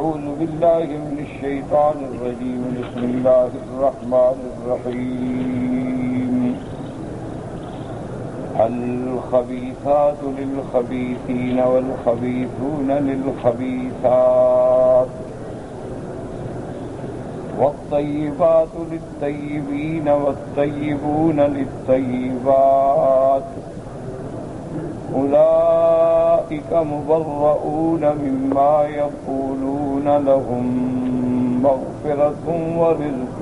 أعوذ بالله من الشيطان الرجيم بسم الله الرحمن الرحيم الخبيثات للخبيثين والخبيثون للخبيثات والطيبات للطيبين والطيبون للطيبات أولئك مبرؤون مما يقولون لهم مغفرة ورزق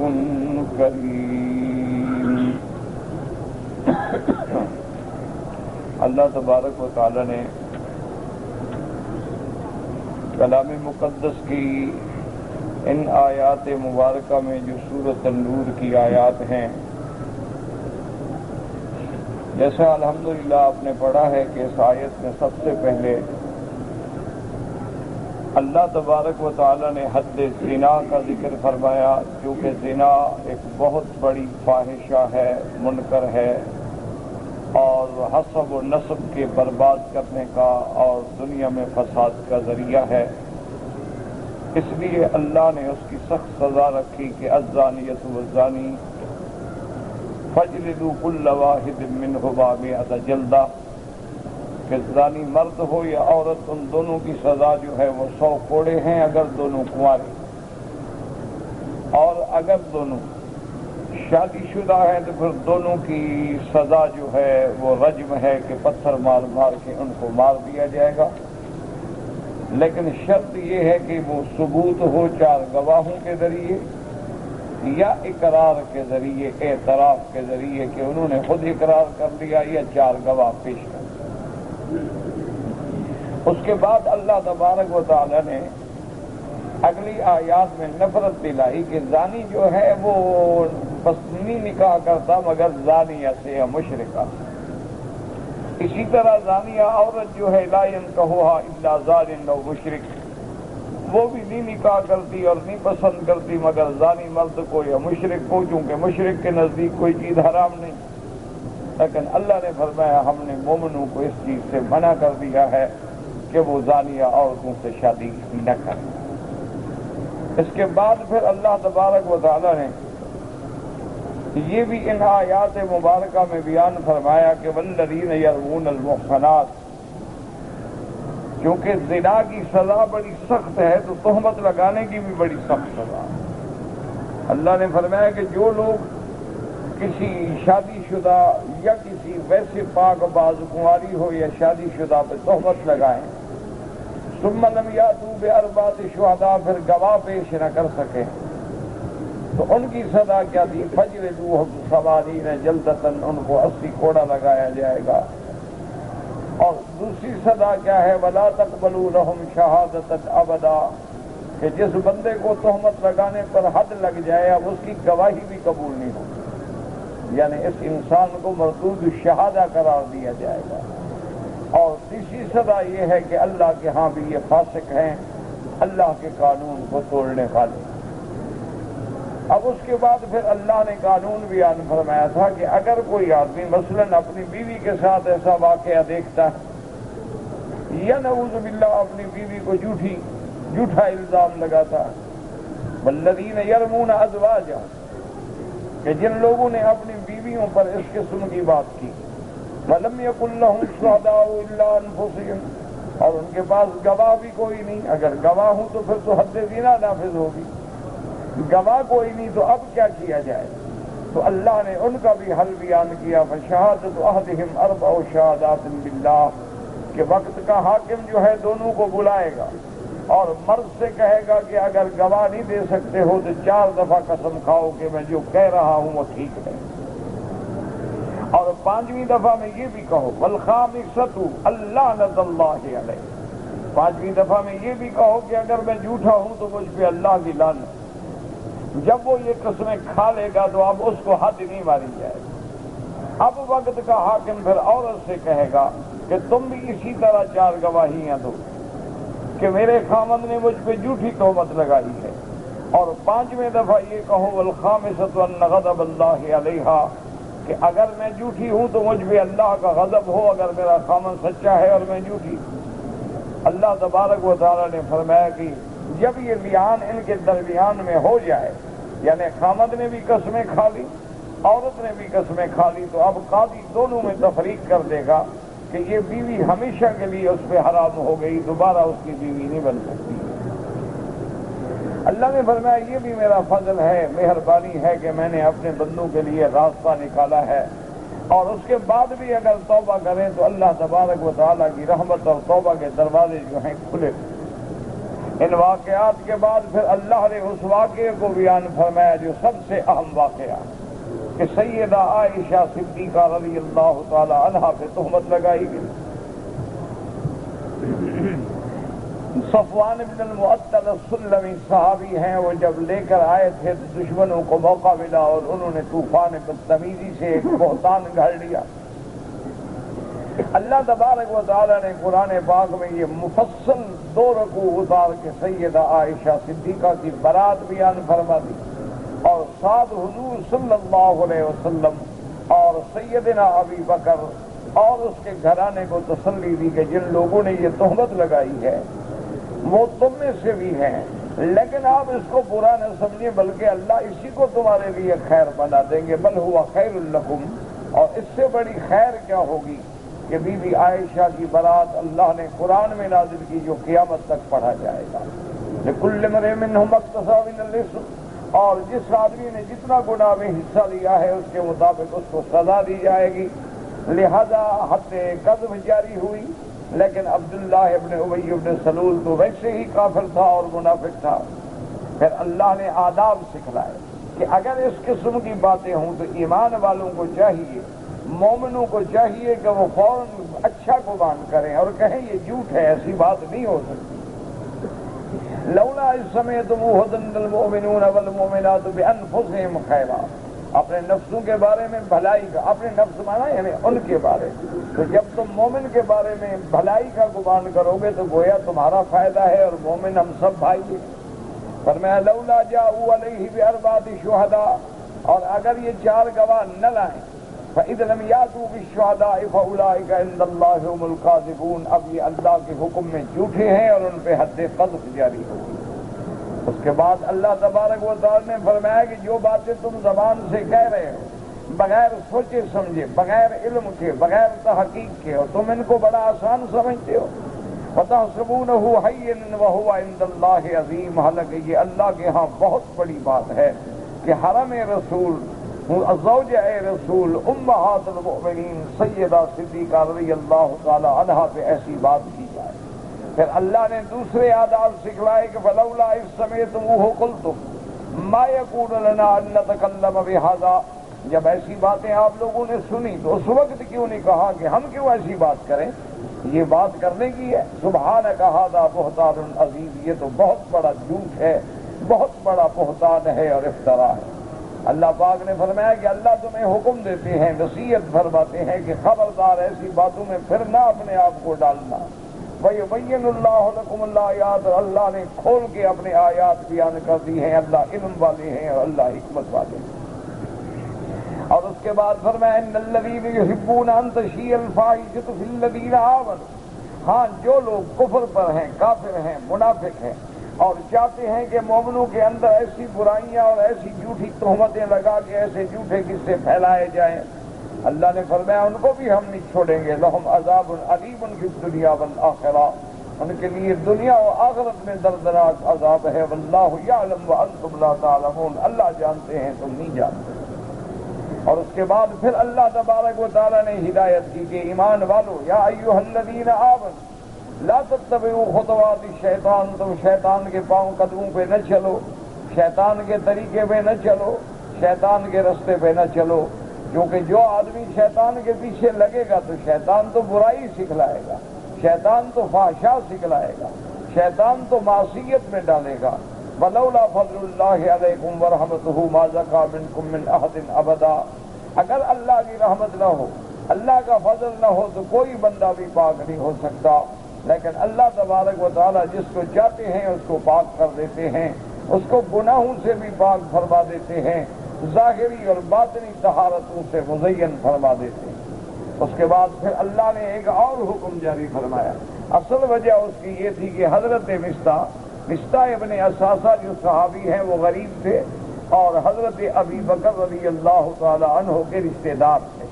كريم۔ اللہ تبارک و تعالی نے کلام مقدس کی ان آیات مبارکہ میں جو سورۃ النور کی آیات ہیں، جیسا الحمدللہ آپ نے پڑھا ہے کہ اس آیت میں سب سے پہلے اللہ تبارک و تعالی نے حد زنا کا ذکر فرمایا، کیونکہ زنا ایک بہت بڑی فاحشہ ہے، منکر ہے، اور حسب و نسب کے برباد کرنے کا اور دنیا میں فساد کا ذریعہ ہے۔ اس لیے اللہ نے اس کی سخت سزا رکھی کہ الزانیۃ والزانی فاجلدوا كل واحد منهما 100 جلدہ، کہ زانی مرد ہو یا عورت، ان دونوں کی سزا جو ہے وہ 100 کوڑے ہیں اگر دونوں کنوارے، اور اگر دونوں شادی شدہ ہیں تو پھر دونوں کی سزا جو ہے وہ رجم ہے کہ پتھر مار مار کے ان کو مار دیا جائے گا، لیکن شرط یہ ہے کہ وہ ثبوت ہو 4 گواہوں کے ذریعے یا اقرار کے ذریعے، اعتراف کے ذریعے کہ انہوں نے خود اقرار کر لیا یا 4 گواہ پیش کر۔ اس کے بعد اللہ تبارک و تعالی نے اگلی آیات میں نفرت دلائی کہ زانی جو ہے وہ بس نہیں نکاح کرتا مگر زانیہ سے یا مشرکہ سے۔ اسی طرح زانیہ عورت جو ہے لا ينکحها الا زان او مشرک، وہ بھی نہیں نکاح کرتی اور نہیں پسند کرتی مگر زانی مرد کو یا مشرک کو، چونکہ مشرک کے نزدیک کوئی چیز حرام نہیں، لیکن اللہ نے فرمایا ہم نے مومنوں کو اس چیز سے منع کر دیا ہے کہ وہ زانیہ عورتوں سے شادی نہ کریں۔ اس کے بعد پھر اللہ تبارک و تعالی نے یہ بھی ان آیات مبارکہ میں بیان فرمایا کہ والذین یرمون المحصنات، کیونکہ زنا کی سزا بڑی سخت ہے تو تہمت لگانے کی بھی بڑی سخت سزا ہے۔ اللہ نے فرمایا کہ جو لوگ کسی شادی شدہ یا کسی ویسے پاک باز کنواری ہو یا شادی شدہ پہ تہمت لگائیں، ثم لم یاتوا باربعۃ شہداء، پھر گواہ پیش نہ کر سکے، تو ان کی سزا کیا تھی؟ فجلدوہم 80 جلدۃ، ان کو 80 کوڑا لگایا جائے گا۔ اور دوسری سزا کیا ہے؟ ولا تقبلوا لهم شہادۃ ابدا، کہ جس بندے کو تہمت لگانے پر حد لگ جائے اب اس کی گواہی بھی قبول نہیں ہوگی، یعنی اس انسان کو مردود الشہادہ قرار دیا جائے گا۔ اور تیسری سزا یہ ہے کہ اللہ کے ہاں بھی یہ فاسق ہیں، اللہ کے قانون کو توڑنے والے۔ اب اس کے بعد پھر اللہ نے قانون بیان فرمایا تھا کہ اگر کوئی آدمی مثلاً اپنی بیوی کے ساتھ ایسا واقعہ دیکھتا ہے یا نعوذ باللہ اپنی بیوی کو جھوٹا الزام لگاتا ہے، والذین یرمون ازواجہم، کہ جن لوگوں نے اپنی بیویوں پر اس قسم کی بات کی، وَلَمْ يَكُنْ لَهُمْ شُهَدَاءُ إِلَّا أَنفُسُهُمْ، اور ان کے پاس گواہ بھی کوئی نہیں، اگر گواہ ہوں تو پھر تو حد زنا نافذ ہوگی، گواہ کوئی نہیں تو اب کیا کیا جائے؟ تو اللہ نے ان کا بھی حل بیان کیا، فَشَهَادَةُ أَحَدِهِمْ 4 شَهَادَاتٍ بِاللَّهِ، کہ وقت کا حاکم جو ہے دونوں کو بلائے گا اور مرد سے کہے گا کہ اگر گواہ نہیں دے سکتے ہو تو 4 دفعہ قسم کھاؤ کہ میں جو کہہ رہا ہوں وہ ٹھیک ہے، اور 5ویں دفعہ میں یہ بھی کہو والخامسۃ اللعنۃ اللہ علیہ، 5ویں دفعہ میں یہ بھی کہو کہ اگر میں جھوٹا ہوں تو مجھ پہ اللہ کی لعنت۔ جب وہ یہ قسمیں کھا لے گا تو اب اس کو حد نہیں ماری جائے گی۔ اب وقت کا حاکم پھر عورت سے کہے گا کہ تم بھی اسی طرح 4 گواہیاں دو کہ میرے خامند نے مجھ پہ جھوٹی تہمت لگائی ہے، اور 5ویں دفعہ یہ کہو والخامسۃ ان غضب اللہ علیہا، کہ اگر میں جھوٹی ہوں تو مجھ پہ اللہ کا غضب ہو اگر میرا خامند سچا ہے اور میں جھوٹی۔ اللہ تبارک و تعالی نے فرمایا کہ جب یہ لیان ان کے درمیان میں ہو جائے، یعنی خامد نے بھی قسمیں کھا لی، عورت نے بھی قسمیں کھا لی، تو اب قاضی دونوں میں تفریق کر دے گا کہ یہ بیوی ہمیشہ کے لیے اس پہ حرام ہو گئی، دوبارہ اس کی بیوی نہیں بن سکتی۔ اللہ نے فرمایا یہ بھی میرا فضل ہے، مہربانی ہے کہ میں نے اپنے بندوں کے لیے راستہ نکالا ہے، اور اس کے بعد بھی اگر توبہ کریں تو اللہ تبارک و تعالیٰ کی رحمت اور توبہ کے دروازے جو ہیں کھلے۔ ان واقعات کے بعد پھر اللہ نے اس واقعے کو بیان فرمایا جو سب سے اہم واقعہ کہ سیدہ عائشہ صدیقہ رضی اللہ تعالی عنہا پہ تہمت لگائی گئی۔ صفوان بن المعطل السلمی صحابی ہیں، وہ جب لے کر آئے تھے تو دشمنوں کو موقع ملا اور انہوں نے طوفان بدتمیزی سے ایک بہتان گھڑ لیا۔ اللہ تبارک و تعالی نے قرآن پاک میں یہ مفصل 2 رکوع اتار کے سیدہ عائشہ صدیقہ کی برات بیان فرما دی، اور ساتھ حضور صلی اللہ علیہ وسلم اور سیدنا ابی بکر اور اس کے گھرانے کو تسلی دی کہ جن لوگوں نے یہ تہمت لگائی ہے وہ تم میں سے بھی ہیں، لیکن آپ اس کو برا نہ سمجھیں، بلکہ اللہ اسی کو تمہارے لیے خیر بنا دیں گے، بل ہوا خیر لکم۔ اور اس سے بڑی خیر کیا ہوگی کہ بی بی عائشہ کی برات اللہ نے قرآن میں نازل کی جو قیامت تک پڑھا جائے گا۔ لِكُلِّ امْرِئٍ مِّنْهُمْ مَا اكْتَسَبَ مِنَ الْإِثْمِ، اور جس آدمی نے جتنا گناہ میں حصہ لیا ہے اس کے مطابق اس کو سزا دی جائے گی۔ لہذا حد قذف جاری ہوئی، لیکن عبداللہ ابن ابی ابن سلول تو ویسے ہی کافر تھا اور منافق تھا۔ پھر اللہ نے آداب سکھلائے کہ اگر اس قسم کی باتیں ہوں تو ایمان والوں کو چاہیے، مومنوں کو چاہیے کہ وہ فوراً اچھا گمان کریں اور کہیں یہ جھوٹ ہے، ایسی بات نہیں ہو سکتی۔ لولا اذ سمعتموہ ظن المؤمنون والمؤمنات بانفسہم خیرا، اپنے نفسوں کے بارے میں بھلائی کا، اپنے نفس مانا یعنی ان کے بارے، تو جب تم مومن کے بارے میں بھلائی کا گمان کرو گے تو گویا تمہارا فائدہ ہے، اور مومن ہم سب بھائی ہیں۔ فرمایا لولا جاءوا علیہ باربعۃ شہداء، اور اگر یہ 4 گواہ نہ لائیں، فإذ لم يأتوا بالشهداء فأولئك عند الله هم الكاذبون، اب یہ اللہ کے حکم میں جھوٹے ہیں اور ان پہ حد قذف جاری ہوگی۔ اس کے بعد اللہ تبارک و تعالی نے فرمایا کہ جو باتیں تم زبان سے کہہ رہے ہو بغیر سوچے سمجھے، بغیر علم کے، بغیر تحقیق کے، اور تم ان کو بڑا آسان سمجھتے ہو، وَتَحْسَبُونَهُ هَيِّنًا وَهُوَ عِندَ اللَّهِ عَظِيمٌ، حالانکہ یہ اللہ کے ہاں بہت بڑی بات ہے کہ حرم رسول، زوجہ رسول، امہات المؤمنین سیدہ صدیقہ رضی اللہ تعالی عنہا پہ ایسی بات کی جائے۔ پھر اللہ نے دوسرے آداب سکھلائے کہ فلولا اذ سمعتموہ قلتم ما یکون لنا ان نتکلم بہذا، جب ایسی باتیں آپ لوگوں نے سنی تو اس وقت کیوں نہیں کہا کہ ہم کیوں ایسی بات کریں، یہ بات کرنے کی ہے۔ سبحانک ھذا بہتان عظیم، یہ تو بہت بڑا جھوٹ ہے، بہت بڑا بہتان ہے اور افتراء ہے۔ اللہ پاک نے فرمایا کہ اللہ تمہیں حکم دیتے ہیں، نصیحت فرماتے ہیں کہ خبردار ایسی باتوں میں پھر نہ اپنے آپ کو ڈالنا۔ وَيُبَيِّنُ اللَّهُ لَكُمُ الْآيَاتِ، اور اللہ نے کھول کے اپنے آیات بیان کر دی ہیں، اللہ علم والے ہیں اور اللہ حکمت والے ہیں۔ اور اس کے بعد فرمایا ان الذین یحبون ان تشیع الفاحشۃ فی الذین آمنوا، ہاں جو لوگ کفر پر ہیں، کافر ہیں، منافق ہیں اور چاہتے ہیں کہ مومنوں کے اندر ایسی برائیاں اور ایسی جھوٹی تہمتیں لگا کے ایسے جھوٹے قصے پھیلائے جائیں، اللہ نے فرمایا ان کو بھی ہم نہیں چھوڑیں گے۔ لہم عذاب علیم فی الدنیا والآخرہ، ان کے لیے دنیا و آخرت میں دردناک عذاب ہے۔ واللہ یعلم وانتم لا تعلمون، اللہ جانتے ہیں تم نہیں جانتے۔ اور اس کے بعد پھر اللہ تبارک و تعالی نے ہدایت کی کہ ایمان والو یا ایھا الذین آمنوا لا تتبعوا خطوات الشیطان، تم شیطان کے پاؤں قدموں پہ نہ چلو، شیطان کے طریقے پہ نہ چلو، شیطان کے رستے پہ نہ چلو، کیونکہ جو آدمی شیطان کے پیچھے لگے گا تو شیطان تو برائی سکھلائے گا، شیطان تو فحشا سکھلائے گا، شیطان تو معصیت میں ڈالے گا۔ وَلَوْلَا فَضْلُ اللَّهِ عَلَيْكُمْ وَرَحْمَتُهُ مَا زَكَىٰ مِنْكُم مِّنْ أَحَدٍ أَبَدًا، اگر اللہ کی رحمت نہ ہو، اللہ کا فضل نہ ہو تو کوئی بندہ بھی پاک نہیں ہو سکتا، لیکن اللہ تبارک و تعالی جس کو چاہتے ہیں اس کو پاک کر دیتے ہیں، اس کو گناہوں سے بھی پاک فرما دیتے ہیں، ظاہری اور باطنی طہارتوں سے مزین فرما دیتے ہیں۔ اس کے بعد پھر اللہ نے ایک اور حکم جاری فرمایا، اصل وجہ اس کی یہ تھی کہ حضرت مصطح مصطح ابن اساسہ جو صحابی ہیں وہ غریب تھے اور حضرت ابی بکر رضی اللہ تعالی عنہ کے رشتے دار تھے،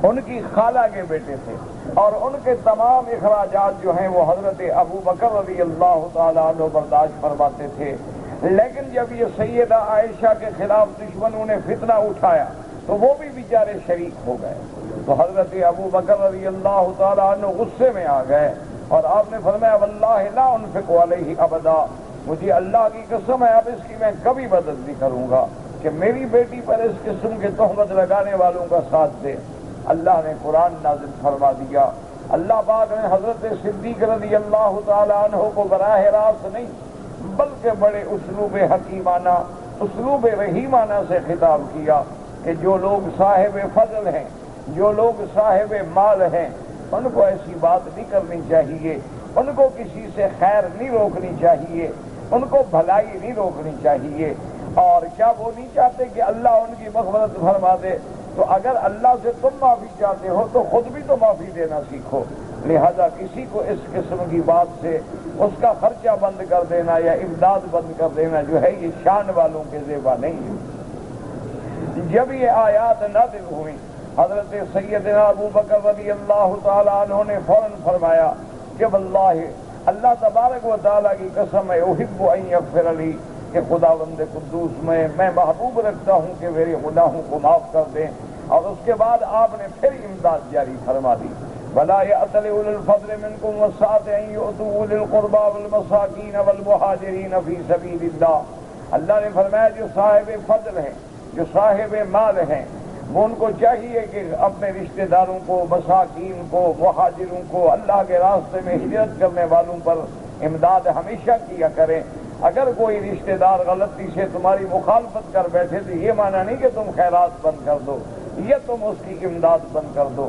ان کی خالہ کے بیٹے تھے، اور ان کے تمام اخراجات جو ہیں وہ حضرت ابو بکر رضی اللہ تعالی عنہ برداشت فرماتے تھے۔ لیکن جب یہ سیدہ عائشہ کے خلاف دشمنوں نے فتنہ اٹھایا تو وہ بھی بیچارے شریک ہو گئے، تو حضرت ابو بکر رضی اللہ تعالی عنہ غصے میں آ گئے اور آپ نے فرمایا واللہ لا انفق علیہ ابدا، مجھے اللہ کی قسم ہے اب اس کی میں کبھی مدد نہیں کروں گا کہ میری بیٹی پر اس قسم کے تہمت لگانے والوں کا ساتھ دے۔ اللہ نے قرآن نازل فرما دیا، اللہ پاک نے حضرت صدیق رضی اللہ تعالی عنہ کو براہ راست نہیں بلکہ بڑے اسلوب حکیمانہ، اسلوب رحیمانہ سے خطاب کیا کہ جو لوگ صاحب فضل ہیں، جو لوگ صاحب مال ہیں، ان کو ایسی بات نہیں کرنی چاہیے، ان کو کسی سے خیر نہیں روکنی چاہیے، ان کو بھلائی نہیں روکنی چاہیے۔ اور کیا وہ نہیں چاہتے کہ اللہ ان کی مغفرت فرما دے؟ تو اگر اللہ سے تم معافی چاہتے ہو تو خود بھی تو معافی دینا سیکھو۔ لہذا کسی کو اس قسم کی بات سے اس کا خرچہ بند کر دینا یا امداد بند کر دینا جو ہے یہ شان والوں کے زیبا نہیں ہے۔ جب یہ آیات نازل ہوئی حضرت سیدنا ابو بکر رضی اللہ تعالی عنہ نے فوراً فرمایا کہ واللہ اللہ تبارک و تعالیٰ کی قسم ہے احب ان یغفر لی، کہ خداوند قدوس میں محبوب رکھتا ہوں کہ میرے گناہوں کو معاف کر دیں۔ اور اس کے بعد آپ نے پھر امداد جاری فرما دی، وَلَا يَأْتَلِ أُولُو الْفَضْلِ مِنْكُمْ وَالسَّعَةِ أَنْ يُؤْتُوا أُولِي الْقُرْبَى وَالْمَسَاكِينَ وَالْمُهَاجِرِينَ فِي سَبِيلِ اللَّهِ۔ اللہ نے فرمایا جو صاحب فضل ہیں، جو صاحب مال ہیں، وہ ان کو چاہیے کہ اپنے رشتہ داروں کو، مساکین کو، مہاجروں کو، اللہ کے راستے میں ہجرت کرنے والوں پر امداد ہمیشہ کیا کریں۔ اگر کوئی رشتہ دار غلطی سے تمہاری مخالفت کر بیٹھے تو یہ معنی نہیں کہ تم خیرات بند کر دو یا تم اس کی امداد بند کر دو۔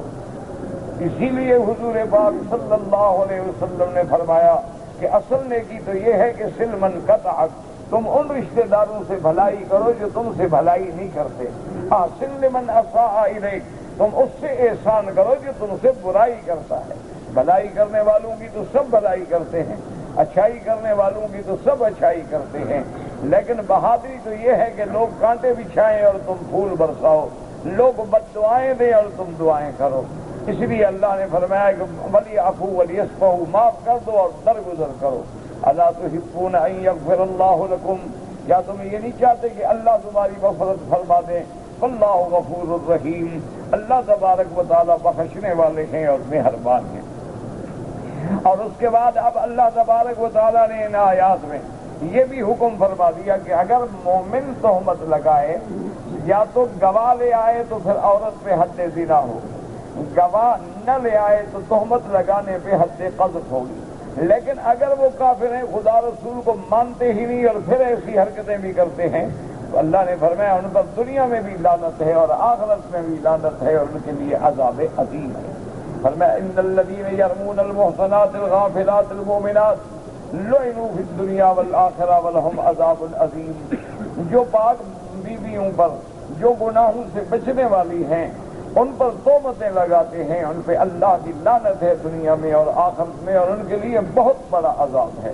اسی لیے حضور پاک صلی اللہ علیہ وسلم نے فرمایا کہ اصل نیکی تو یہ ہے کہ سل من قطعک، تم ان رشتہ داروں سے بھلائی کرو جو تم سے بھلائی نہیں کرتے۔ ہاں سل من اساء الیک، تم اس سے احسان کرو جو تم سے برائی کرتا ہے۔ بھلائی کرنے والوں کی تو سب بھلائی کرتے ہیں، اچھائی کرنے والوں کی تو سب اچھائی کرتے ہیں، لیکن بہادری تو یہ ہے کہ لوگ کانٹے بچھائیں اور تم پھول برساؤ، لوگ بد دعائیں دیں اور تم دعائیں کرو۔ اس لیے اللہ نے فرمایا کہ وَلْيَعْفُوا وَلْيَصْفَحُوا، معاف کر دو اور درگزر کرو۔ اَلَا تُحِبُّونَ أَن يَغْفِرَ اللَّهُ لَكُمْ، کیا تم یہ نہیں چاہتے کہ اللہ تمہاری مغفرت فرما دے؟ وَاللَّهُ غَفُورٌ رَحِيمٌ، اللہ تبارک و تعالیٰ بخشنے والے ہیں اور مہربان ہیں۔ اور اس کے بعد اب اللہ تبارک و تعالیٰ نے ان آیات میں یہ بھی حکم فرما دیا کہ اگر مومن تہمت لگائے یا تو گواہ لے آئے تو پھر عورت پہ حد زنا ہو، گواہ نہ لے آئے تو تہمت لگانے پہ حد قذف ہوگی۔ لیکن اگر وہ کافر ہیں، خدا رسول کو مانتے ہی نہیں اور پھر ایسی حرکتیں بھی کرتے ہیں تو اللہ نے فرمایا ان پر دنیا میں بھی لعنت ہے اور آخرت میں بھی لعنت ہے اور ان کے لیے عذاب عظیم ہے۔ فرمایا ان الذین یرمون المحصنات الغافلات المؤمنات لعنوا فی الدنیا والآخرہ ولہم عذاب عظیم، جو پاک بیویوں پر جو گناہوں سے بچنے والی ہیں ان پر تہمتیں لگاتے ہیں، ان پہ اللہ کی لعنت ہے دنیا میں اور آخرت میں، اور ان کے لیے بہت بڑا عذاب ہے۔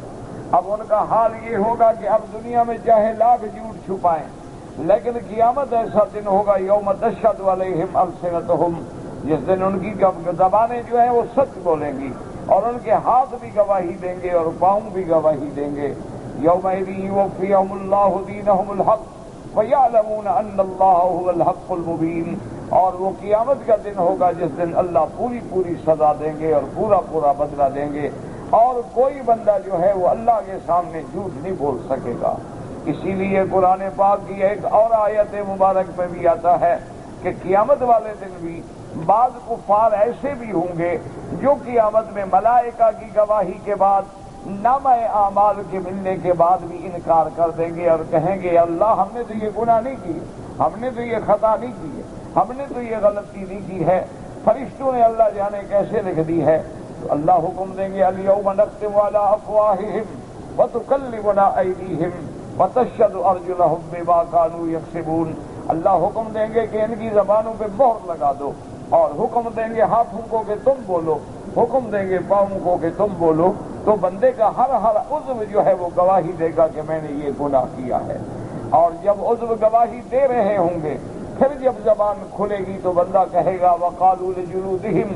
اب ان کا حال یہ ہوگا کہ اب دنیا میں چاہے لاکھ جھوٹ چھپائیں، لیکن قیامت ایسا دن ہوگا یوم تشہد علیہم السنتہم، جس دن ان کی زبانیں جو ہیں وہ سچ بولیں گی اور ان کے ہاتھ بھی گواہی دیں گے اور پاؤں بھی گواہی دیں گے۔ یومئذ یوفیہم اللہ دینہم الحق ویعلمون ان اللہ هو الحق المبین، اور وہ قیامت کا دن ہوگا جس دن اللہ پوری پوری سزا دیں گے اور پورا پورا بدلہ دیں گے، اور کوئی بندہ جو ہے وہ اللہ کے سامنے جھوٹ نہیں بول سکے گا۔ اسی لیے قرآن پاک کی ایک اور آیت مبارک میں بھی آتا ہے کہ قیامت والے دن بھی بعض کفار ایسے بھی ہوں گے جو قیامت میں ملائکہ کی گواہی کے بعد، نامہ اعمال کے ملنے کے بعد بھی انکار کر دیں گے اور کہیں گے اللہ ہم نے تو یہ گناہ نہیں کی، ہم نے تو یہ خطا نہیں کی ہے، ہم نے تو یہ غلطی نہیں کی ہے، فرشتوں نے اللہ جانے کیسے لکھ دی ہے۔ تو اللہ حکم دیں گے الیوم نختم علی افواہہم وتکلمنا ایدیہم وتشہد ارجلہم بما کانوا یکسبون، اللہ حکم دیں گے کہ ان کی زبانوں پہ مہر لگا دو اور حکم دیں گے ہاتھوں کو کہ تم بولو، حکم دیں گے پاؤں کو کہ تم بولو، تو بندے کا ہر عضو جو ہے وہ گواہی دے گا کہ میں نے یہ گناہ کیا ہے۔ اور جب عضو گواہی دے رہے ہوں گے، پھر جب زبان کھلے گی تو بندہ کہے گا وَقَالُوا لِجُلُودِهِمْ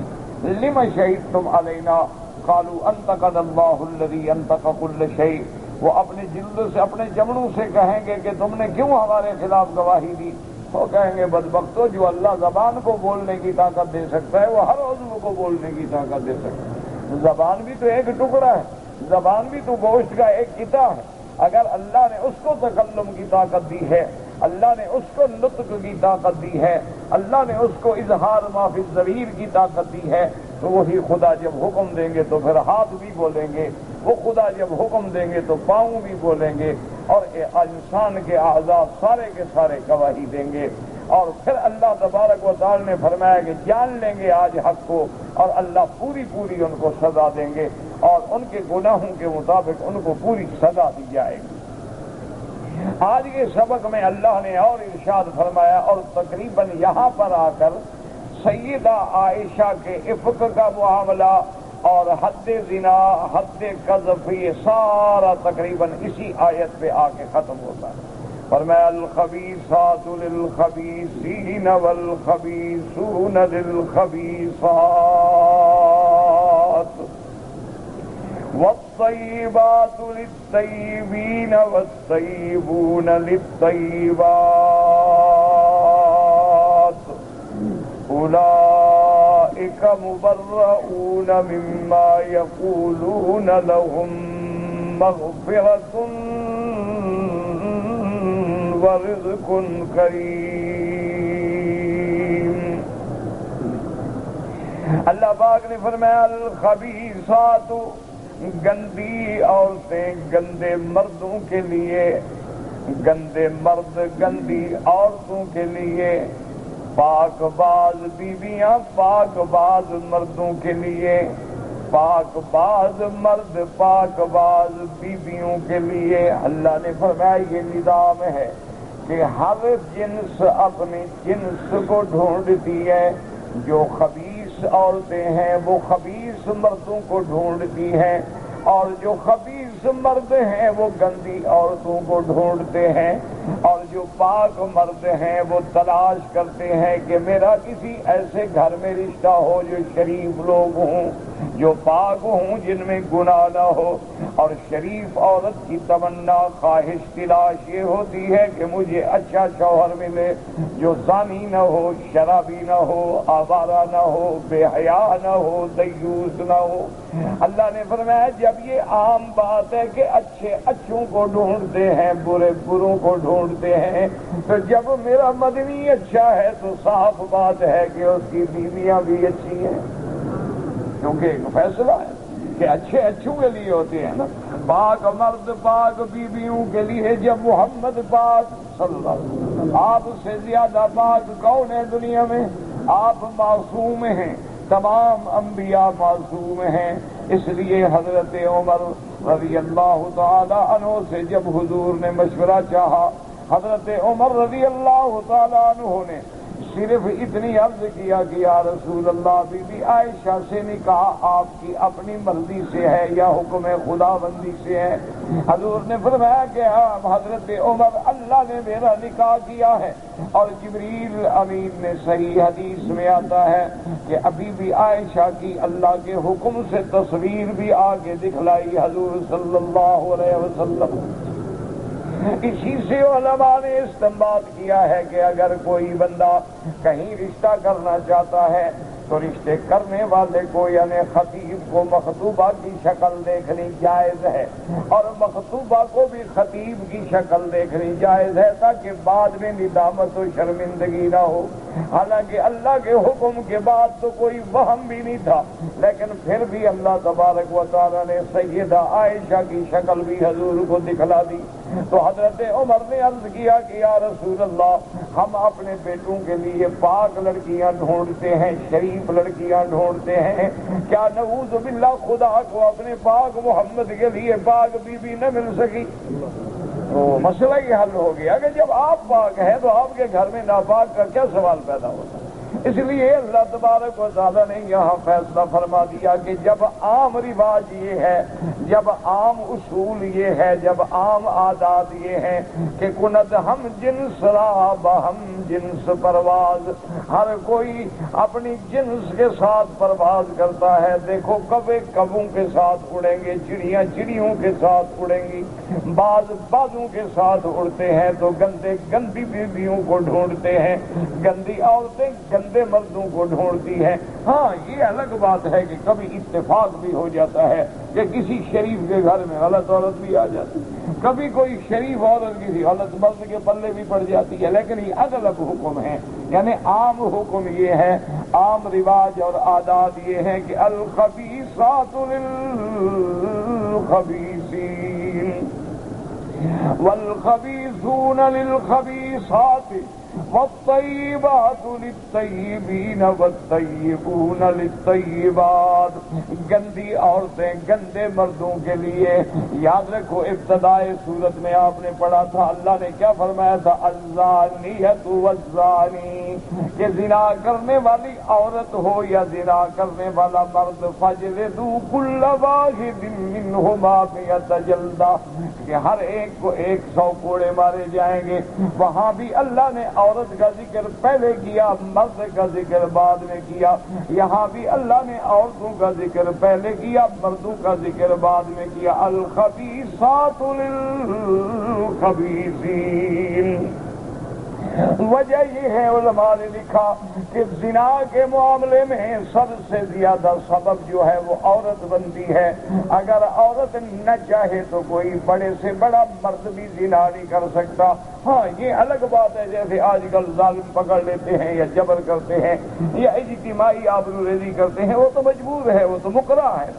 لِمَ شَهِدتُّمْ عَلَيْنَا قَالُوا أَنطَقَنَا اللَّهُ الَّذِي أَنطَقَ كُلَّ شَيْءٍ، وہ اپنے جلد سے اپنے جمڑوں سے کہیں گے کہ تم نے کیوں ہمارے خلاف گواہی دی؟ وہ کہیں گے بدبختو، جو اللہ زبان کو بولنے کی طاقت دے سکتا ہے وہ ہر عضو کو بولنے کی طاقت دے سکتا ہے۔ زبان بھی تو ایک ٹکڑا ہے، زبان بھی تو گوشت کا ایک قطعہ ہے۔ اگر اللہ نے اس کو تکلم کی طاقت دی ہے، اللہ نے اس کو نطق کی طاقت دی ہے، اللہ نے اس کو اظہار ما فی الضمیر کی طاقت دی ہے، تو وہی خدا جب حکم دیں گے تو پھر ہاتھ بھی بولیں گے، وہ خدا جب حکم دیں گے تو پاؤں بھی بولیں گے، اور انسان کے اعضاء سارے کے سارے گواہی دیں گے۔ اور پھر اللہ تبارک و تعالی نے فرمایا کہ جان لیں گے آج حق کو، اور اللہ پوری ان کو سزا دیں گے، اور ان کے گناہوں کے مطابق ان کو پوری سزا دی جائے گی۔ آج کے سبق میں اللہ نے اور ارشاد فرمایا، اور تقریباً یہاں پر آ کر سیدہ عائشہ کے افک کا معاملہ اور حد زنا، حد قذف، یہ سارا تقریباً اسی آیت پہ آ کے ختم ہوتا ہے۔ فرمایا الخبیثات للخبیثین والخبیثون للخبیثات والطیبات للطیبین والطیبون للطیبات اولئک مبرؤون مما یقولون لهم مغفرۃ ورزق کریم۔ اللہ پاک نے فرمایا الخبیثات، گندی عورتیں گندے مردوں کے لیے، گندے مرد گندی عورتوں کے لیے، پاک باز بیویاں پاک باز مردوں کے لیے، پاک باز مرد پاک باز بیویوں کے لیے۔ اللہ نے فرمایا یہ نظام ہے کہ ہر جنس اپنے جنس کو ڈھونڈتی ہے، جو خبیث عورتیں ہیں وہ خبیث مردوں کو ڈھونڈتی ہیں، اور جو خبیث مرد ہیں وہ گندی عورتوں کو ڈھونڈتے ہیں، اور جو پاک مرد ہیں وہ تلاش کرتے ہیں کہ میرا کسی ایسے گھر میں رشتہ ہو جو شریف لوگ ہوں، جو پاک ہوں، جن میں گناہ نہ ہو۔ اور شریف عورت کی تمنا خواہش تلاش یہ ہوتی ہے کہ مجھے اچھا شوہر ملے جو زانی نہ ہو، شرابی نہ ہو، آوارہ نہ ہو، بے حیا نہ ہو، دیوس نہ ہو۔ اللہ نے فرمایا جب یہ عام بات ہے کہ اچھے اچھوں کو ڈھونڈتے ہیں، برے بروں کو ڈھونڈتے ہیں، تو جب میرا مدنی اچھا ہے تو صاف بات ہے کہ اس کی بیویاں بھی اچھی ہیں، کیونکہ ایک فیصلہ ہے کہ اچھے اچھوں کے لیے ہوتے ہیں نا۔ پاک مرد پاک بیویوں کے لیے، جب محمد پاک صلی اللہ علیہ وسلم، آپ سے زیادہ پاک کون ہے دنیا میں؟ آپ معصوم ہیں، تمام انبیاء معصوم ہیں۔ اس لیے حضرت عمر رضی اللہ تعالی عنہ سے جب حضور نے مشورہ چاہا، حضرت عمر رضی اللہ تعالی عنہ نے صرف اتنی عرض کیا کہ یا رسول اللہ، بی بی عائشہ سے نکاح آپ کی اپنی مرضی سے ہے یا حکم خدا بندی سے ہے؟ حضور نے فرمایا کہ حضرت عمر، اللہ نے میرا نکاح کیا ہے، اور جبریل امین نے صحیح حدیث میں آتا ہے کہ ابھی بھی عائشہ کی اللہ کے حکم سے تصویر بھی آگے دکھلائی حضور صلی اللہ علیہ وسلم۔ اسی سے علماء نے استنباط کیا ہے کہ اگر کوئی بندہ کہیں رشتہ کرنا چاہتا ہے تو رشتے کرنے والے کو یعنی خطیب کو مخطوبہ کی شکل دیکھنی جائز ہے، اور مخطوبہ کو بھی خطیب کی شکل دیکھنی جائز ہے، تاکہ بعد میں ندامت و شرمندگی نہ ہو۔ حالانکہ اللہ کے حکم کے بعد تو کوئی وہم بھی نہیں تھا، لیکن پھر بھی اللہ تبارک و تعالی نے سیدہ عائشہ کی شکل بھی حضور کو دکھلا دی۔ تو حضرت عمر نے عرض کیا کہ یا رسول اللہ، ہم اپنے بیٹوں کے لیے پاک لڑکیاں ڈھونڈتے ہیں، شریف لڑکیاں ڈھونڈتے ہیں، کیا نعوذ باللہ خدا کو اپنے پاک محمد کے لیے پاک بی بی نہ مل سکی؟ تو مسئلہ یہ حل ہو گیا کہ جب آپ پاک ہیں تو آپ کے گھر میں ناپاک کا کیا سوال پیدا ہوتا ہے؟ اس لیے اللہ تبارک و تعالیٰ نے یہاں فیصلہ فرما دیا کہ جب عام رواج یہ ہے، جب عام اصول یہ ہے، جب عام عادات یہ ہیں کہ کنت ہم جنس را بہم جنس پرواز، ہر کوئی اپنی جنس کے ساتھ پرواز کرتا ہے۔ دیکھو کبے کبوں کے ساتھ اڑیں گے، چڑیاں چڑیوں کے ساتھ اڑیں گی، باز بازوں کے ساتھ اڑتے ہیں، تو گندے گندی بیویوں کو ڈھونڈتے ہیں، گندی عورتیں گندے مردوں کو ڈھونڈتی ہیں۔ ہاں یہ الگ بات ہے کہ کبھی اتفاق بھی ہو جاتا ہے کہ کسی شریف کے گھر میں غلط عورت بھی آ جاتی ہے، کبھی کوئی شریف عورت کسی غلط مرد کے پلے بھی پڑ جاتی ہے، لیکن یہ اغلب حکم ہے، یعنی عام حکم یہ ہے، عام رواج اور عادات یہ ہے کہ الخبیثات للخبیثین والخبیثون للخبیثات والطیبات للطیبین والطیبون للطیبات۔ گندی عورتیں گندے مردوں کے لیے، یاد رکھو ابتدائے سورت میں آپ نے پڑھا تھا اللہ نے کیا فرمایا تھا، الزانیۃ والزانی، کہ زنا کرنے والی عورت ہو یا زنا کرنے والا مرد، فجلدوا کل واحد منہما مئۃ جلدہ، کہ ہر ایک کو 100 کوڑے مارے جائیں گے۔ وہاں بھی اللہ نے عورت کا ذکر پہلے کیا، مرد کا ذکر بعد میں کیا، یہاں بھی اللہ نے عورتوں کا ذکر پہلے کیا، مردوں کا ذکر بعد میں کیا۔ الخبیثات للخبیثین، وجہ یہ ہے علماء نے لکھا کہ زنا کے معاملے میں سب سے زیادہ سبب جو ہے وہ عورت بنتی ہے۔ اگر عورت نہ چاہے تو کوئی بڑے سے بڑا مرد بھی زنا نہیں کر سکتا۔ ہاں یہ الگ بات ہے، جیسے آج کل ظالم پکڑ لیتے ہیں یا جبر کرتے ہیں یا اجتماعی آبروریزی کرتے ہیں، وہ تو مجبور ہے، وہ تو مکرہ ہے،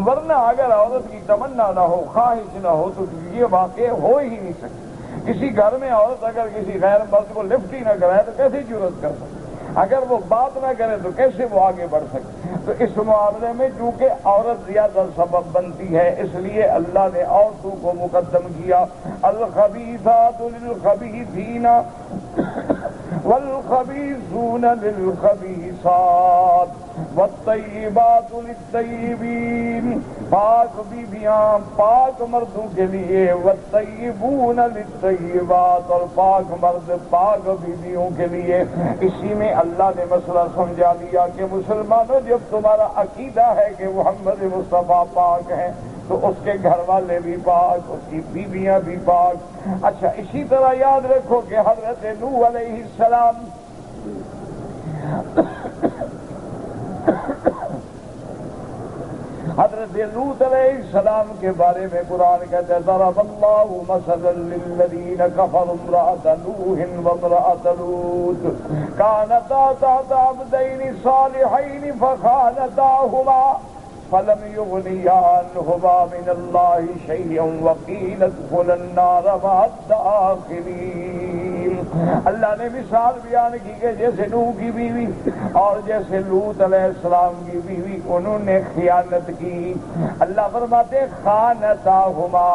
ورنہ اگر عورت کی تمنا نہ ہو، خواہش نہ ہو تو یہ واقع ہو ہی نہیں سکتا۔ کسی گھر میں عورت اگر کسی غیر مرد کو لفٹ ہی نہ کرائے تو کیسے جرأت کر سکے، اگر وہ بات نہ کرے تو کیسے وہ آگے بڑھ سکے۔ تو اس معاملے میں چونکہ عورت زیادہ سبب بنتی ہے، اس لیے اللہ نے عورتوں کو مقدم کیا۔ الخبیثات للخبیثین والخبیثون للخبیثات والطیبات للطیبین، پاک بیویاں پاک مردوں کے لیے، والطیبون للطیبات، اور پاک مرد پاک بیویوں کے لیے۔ اسی میں اللہ نے مسئلہ سمجھا دیا کہ مسلمانوں جب تمہارا عقیدہ ہے کہ محمد مصطفیٰ پاک ہیں تو اس کے گھر والے بھی پاک، اس کی بیویاں بھی پاک۔ اچھا اسی طرح یاد رکھو کہ حضرت نوح علیہ السلام حضرت لوط علیہ السلام کے بارے میں قرآن کہتا ہے ضرب اللہ مثلا للذین کفروا امرأة نوح وامرأة لوط كانتا تحت عبدین صالحین فخانتاہما فلم یغنیا عنہما من اللہ شیئا وقیل ادخلا النار مع الداخلین۔ اللہ نے مثال بیان کی کہ جیسے نوح کی بیوی اور جیسے لوط علیہ السلام کی بیوی، انہوں نے خیانت کی۔ اللہ فرماتے خانتاہما،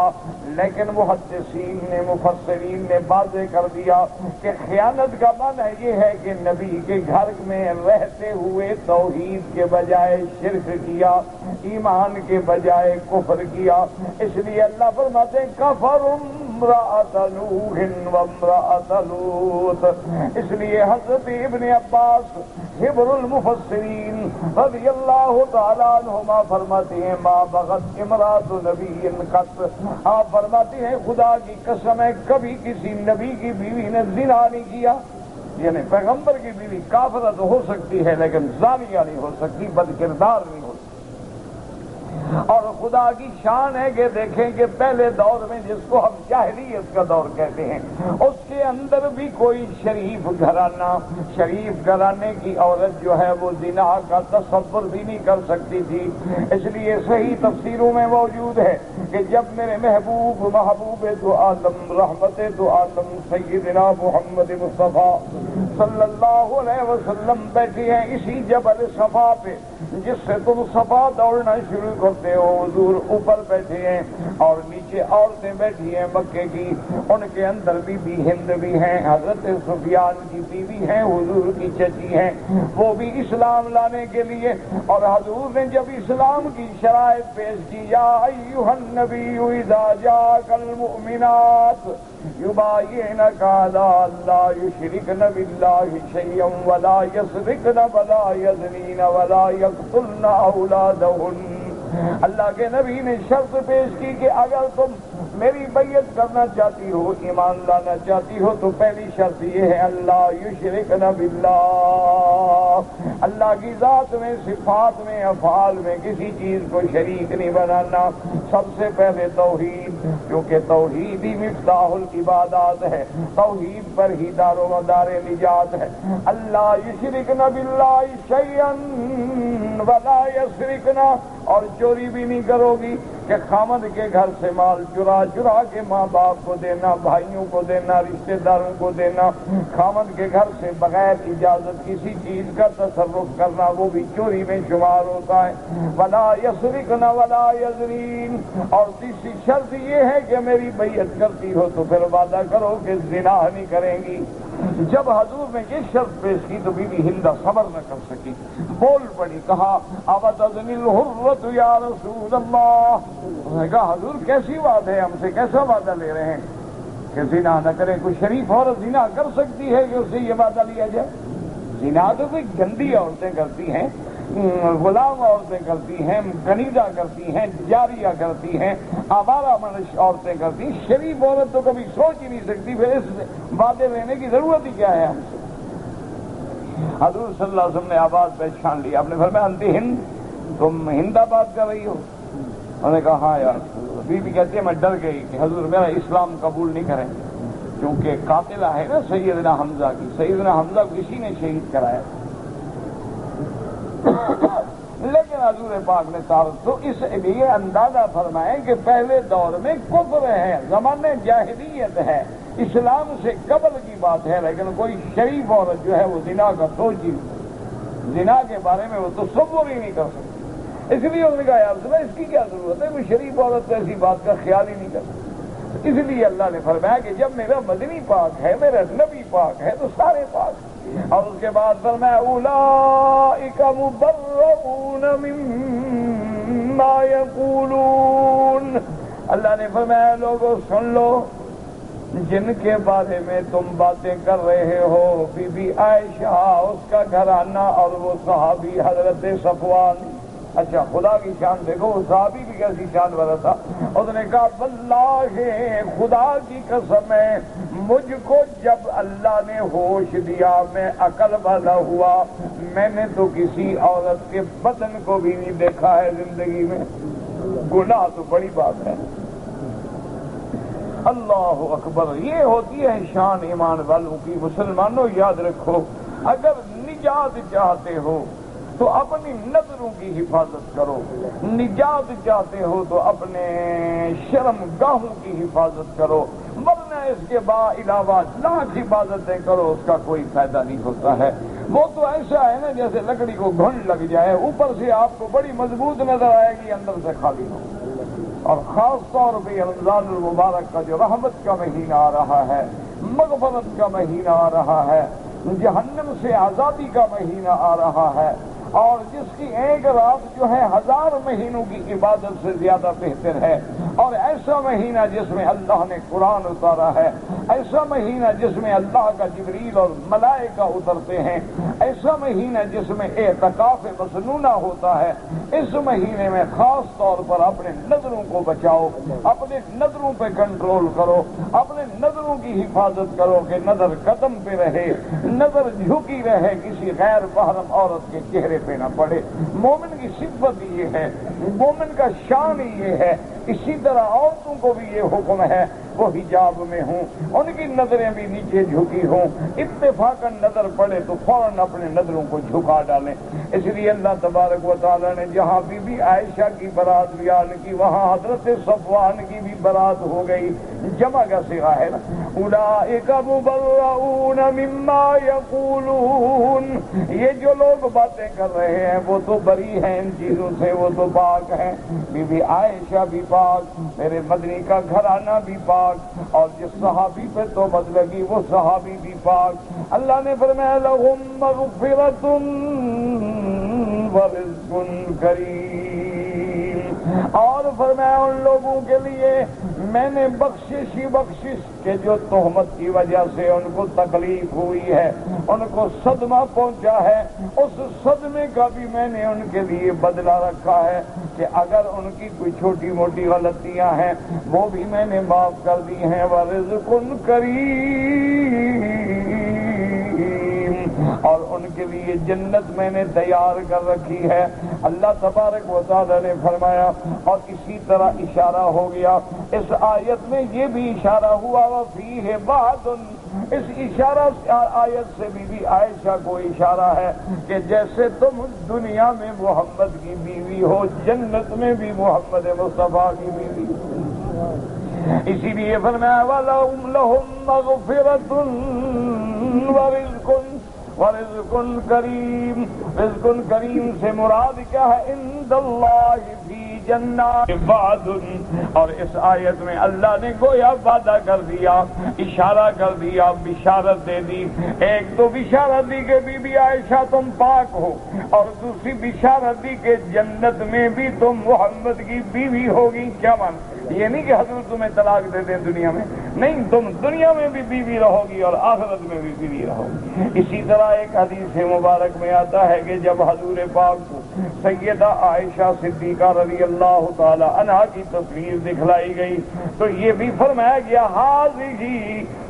لیکن محدثین نے مفسرین نے واضح کر دیا کہ خیانت کا معنی یہ ہے کہ نبی کے گھر میں رہتے ہوئے توحید کے بجائے شرک کیا، ایمان کے بجائے کفر کیا۔ اس لیے اللہ فرماتے ہیں کفر امرأۃ نوح وامرأۃ لوط۔ اس لیے حضرت ابن عباس حبر المفسرین رضی اللہ تعالیٰ عنہما فرماتے ہیں ما بغت امرأۃ نبی قط، آپ فرماتے ہیں خدا کی قسم ہے کبھی کسی نبی کی بیوی نے زنا نہیں کیا، یعنی پیغمبر کی بیوی کافرہ تو ہو سکتی ہے لیکن زانیہ نہیں ہو سکتی، بد کردار نہیں ہو سکتی۔ اور خدا کی شان ہے کہ دیکھیں کہ پہلے دور میں جس کو ہم جاہلیت کا دور کہتے ہیں، اس کے اندر بھی کوئی شریف گھرانہ، شریف گھرانے کی عورت جو ہے وہ زنا کا تصور بھی نہیں کر سکتی تھی۔ اس لیے صحیح تفسیروں میں موجود ہے کہ جب میرے محبوب دو عالم رحمت دو عالم سیدنا محمد مصطفیٰ صلی اللہ علیہ وسلم بیٹھے ہیں اسی جبل صفا پہ، جس سے تم صفا دوڑنا شروع کرتے ہو، حضور اوپر بیٹھے ہیں اور نیچے عورتیں بیٹھی ہیں مکے کی، ان کے اندر بی بی ہند بھی ہیں، حضرت سفیان کی بیوی ہیں، حضور کی چچی ہیں، وہ بھی اسلام لانے کے لیے، اور حضور نے جب اسلام کی شرائط پیش کی، یا ایھا النبی اذا جاءک المؤمنات یبایعنک علی الا یشرکن باللہ شیئا ولا یسرقن ولا یزنین ولا یقتلن اولادہن، اللہ کے نبی نے شرط پیش کی کہ اگر تم میری بیعت کرنا چاہتی ہو، ایمان لانا چاہتی ہو، تو پہلی شرط یہ ہے اللہ یشرکن باللہ، اللہ کی ذات میں، صفات میں، افعال میں کسی چیز کو شریک نہیں بنانا، سب سے پہلے توحید، کیونکہ توحید ہی مفتاح العبادات ہے، توحید پر ہی دار و مدار نجات ہے۔ اللہ یشرکن باللہ شیئا ولا یسرقن، اور چوری بھی نہیں کرو گی کہ خامد کے گھر سے مال چرا کے ماں باپ کو دینا، بھائیوں کو دینا، رشتہ داروں کو دینا، خامد کے گھر سے بغیر اجازت کسی چیز کا تصرف کرنا، وہ بھی چوری میں شمار ہوتا ہے۔ ولا یسرقن ولا یزنین، اور تیسری شرط یہ ہے کہ میری بیعت کرتی ہو تو پھر وعدہ کرو کہ زنا نہیں کریں گی۔ جب حضور نے یہ شرط پیش کی تو بی بی ہندہ صبر نہ کر سکی، بول پڑی، کہا اوتزنی الحرۃ یا رسول اللہ، انہوں نے کہا حضور کیسی بات ہے، ہم سے کیسا وعدہ لے رہے ہیں کہ زنا نہ کرے؟ کوئی شریف عورت زنا کر سکتی ہے کہ اس سے یہ وعدہ لیا جائے؟ زنا تو کوئی گندی عورتیں کرتی ہیں، غلام عورتیں کرتی ہیں، کنیزہ کرتی ہیں، جاریہ کرتی ہیں، آوارہ منش عورتیں کرتی ہیں، شریف عورت تو کبھی سوچ ہی نہیں سکتی، پھر اس وعدے لینے کی ضرورت ہی کیا ہے ہم سے؟ حضور صلی اللہ علیہ وسلم نے آواز پہچان لی، آپ نے فرمایا انت ہند، تم ہندہ بات کر رہی ہو؟ انہوں نے کہا ہاں یار۔ بی بی کہتی ہے میں ڈر گئی کہ حضور میرا اسلام قبول نہیں کریں، کیونکہ قاتلہ ہے نا سیدنا حمزہ کی، سیدنا حمزہ کو کسی نے شہید کرایا، لیکن حضور پاک نے تو اس لیے اندازہ فرمائے کہ پہلے دور میں کفر ہے، زمانے جاہلیت ہے، اسلام سے قبل کی بات ہے، لیکن کوئی شریف عورت جو ہے وہ زنا کا سوچ ہی نہیں، زنا کے بارے میں وہ تصور ہی نہیں کر سکتی۔ اس لیے انہوں نے کہا یا رسول اللہ اس کی کیا ضرورت ہے، کوئی شریف عورت تو ایسی بات کا خیال ہی نہیں کرتی۔ اس لیے اللہ نے فرمایا کہ جب میرا مدنی پاک ہے، میرا نبی پاک ہے، تو سارے پاک ہیں۔ اور اس کے بعد فرمایا اولئک مبرؤون مما یقولون، اللہ نے فرمایا لوگوں سن لو، جن کے بارے میں تم باتیں کر رہے ہو، بی بی عائشہ، اس کا گھرانہ، اور وہ صحابی حضرت صفوان، اچھا خدا کی شان دیکھو، وہ صحابی بھی کیسی شان والا تھا، اس نے کہا واللہ خدا کی قسم ہے، مجھ کو جب اللہ نے ہوش دیا، میں عقل والا ہوا، میں نے تو کسی عورت کے بدن کو بھی نہیں دیکھا ہے زندگی میں۔ گناہ تو بڑی بات ہے، اللہ اکبر، یہ ہوتی ہے شان ایمان والوں کی۔ مسلمانوں یاد رکھو، اگر نجات چاہتے ہو تو اپنی نظروں کی حفاظت کرو، نجات چاہتے ہو تو اپنے شرم گاہوں کی حفاظت کرو، ورنہ اس کے علاوہ لاکھ عبادتیں کرو، اس کا کوئی فائدہ نہیں ہوتا ہے۔ وہ تو ایسا ہے نا جیسے لکڑی کو گھن لگ جائے، اوپر سے آپ کو بڑی مضبوط نظر آئے گی، اندر سے خالی ہو۔ اور خاص طور پہ رمضان المبارک کا جو رحمت کا مہینہ آ رہا ہے، مغفرت کا مہینہ آ رہا ہے، جہنم سے آزادی کا مہینہ آ رہا ہے، اور جس کی ایک رات جو ہے 1000 مہینوں کی عبادت سے زیادہ بہتر ہے، اور ایسا مہینہ جس میں اللہ نے قرآن اتارا ہے، ایسا مہینہ جس میں اللہ کا جبریل اور ملائکہ اترتے ہیں، ایسا مہینہ جس میں اعتکاف مسنونہ ہوتا ہے، اس مہینے میں خاص طور پر اپنے نظروں کو بچاؤ، اپنے نظروں پہ کنٹرول کرو، اپنے نظروں کی حفاظت کرو کہ نظر قدم پہ رہے، نظر جھکی رہے، کسی غیر محرم عورت کے چہرے پہ نہ پڑے۔ مومن کی صفت یہ ہے، مومن کا شان ہی یہ ہے۔ اسی طرح عورتوں کو بھی یہ حکم ہے وہ حجاب میں ہوں، ان کی نظریں بھی نیچے جھکی ہوں، اتفاقاً نظر پڑے تو فوراً اپنے نظروں کو جھکا ڈالیں۔ اس لیے اللہ تبارک و تعالیٰ نے جہاں بی بی عائشہ کی برات بیان کی، وہاں حضرت صفوان کی بھی برات ہو گئی۔ جمع کا صیغہ ہے نا، اولئک مبرؤون مما یقولون، یہ جو لوگ باتیں کر رہے ہیں وہ تو بری ہیں ان چیزوں سے، وہ تو پاک ہیں۔ بی بی عائشہ بھی پاک، میرے مدنی کا گھرانہ بھی پاک، اور جس صحابی پہ تہمت لگی وہ صحابی بھی پاک۔ اللہ نے فرمایا لہم مغفرۃ ورزق کریم، اور فرمایا ان لوگوں کے لیے میں نے بخشش ہی بخشش کہ جو تہمت کی وجہ سے ان کو تکلیف ہوئی ہے، ان کو صدمہ پہنچا ہے، اس صدمے کا بھی میں نے ان کے لیے بدلہ رکھا ہے کہ اگر ان کی کوئی چھوٹی موٹی غلطیاں ہیں وہ بھی میں نے معاف کر دی ہیں۔ ورزق کریم، اور ان کے لیے جنت میں نے تیار کر رکھی ہے۔ اللہ تبارک و تعالی نے فرمایا، اور اسی طرح اشارہ ہو گیا اس آیت میں، یہ بھی اشارہ ہوا وفیہ بعد، اس اشارہ آیت سے بی عائشہ کو اشارہ ہے کہ جیسے تم دنیا میں محمد کی بیوی ہو، جنت میں بھی محمد مصطفیٰ کی بیوی ہو۔ اسی لیے فرمایا وَلَهُمْ مَغْفِرَةٌ وَرِزْقٌ کریم۔ رزق کریم سے مراد کیا ہے؟ عند اللہ فی جنات بعد، اور اس آیت میں اللہ نے گویا وعدہ کر دیا، اشارہ کر دیا، بشارت دے دی۔ ایک تو بشارت دی کہ بی بی عائشہ تم پاک ہو، اور دوسری بشارت دی کہ جنت میں بھی تم محمد کی بیوی ہوگی۔ کیا مان؟ یہ نہیں کہ حضور تمہیں طلاق دے دیں دنیا میں، نہیں، تم دنیا میں بھی بیوی رہو گی اور آخرت میں بھی بیوی رہو گی۔ اسی طرح ایک حدیث مبارک میں آتا ہے کہ جب حضور پاک کو سیدہ عائشہ صدیقہ رضی اللہ تعالی عنہا کی تصویر دکھلائی گئی تو یہ بھی فرمایا گیا ہذہ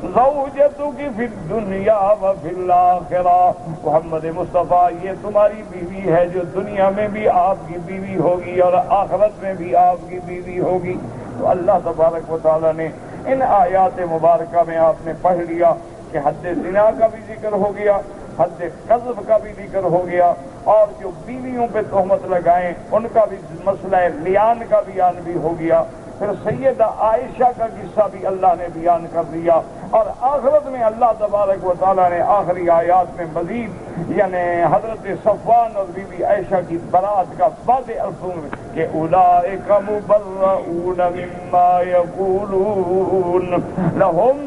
زوجتک فی الدنیا وفی الآخرہ، محمد مصطفیٰ یہ تمہاری بیوی ہے جو دنیا میں بھی آپ کی بیوی ہوگی اور آخرت میں بھی آپ کی بیوی ہوگی۔ تو اللہ تبارک و تعالیٰ نے ان آیات مبارکہ میں آپ نے پڑھ لیا کہ حد زنا کا بھی ذکر ہو گیا، حد قذف کا بھی ذکر ہو گیا، اور جو بیویوں پہ تہمت لگائیں ان کا بھی مسئلہ لیان کا بیان بھی ہو گیا۔ پھر سیدہ عائشہ کا قصہ بھی اللہ نے بیان کر دیا، اور آخرت میں اللہ تبارک و تعالیٰ نے آخری آیات میں مزید یعنی حضرت صفوان اور بی بی عائشہ کی برات کا واضح الفاظ میں کہ اولئک مبرؤون مما یقولون لہم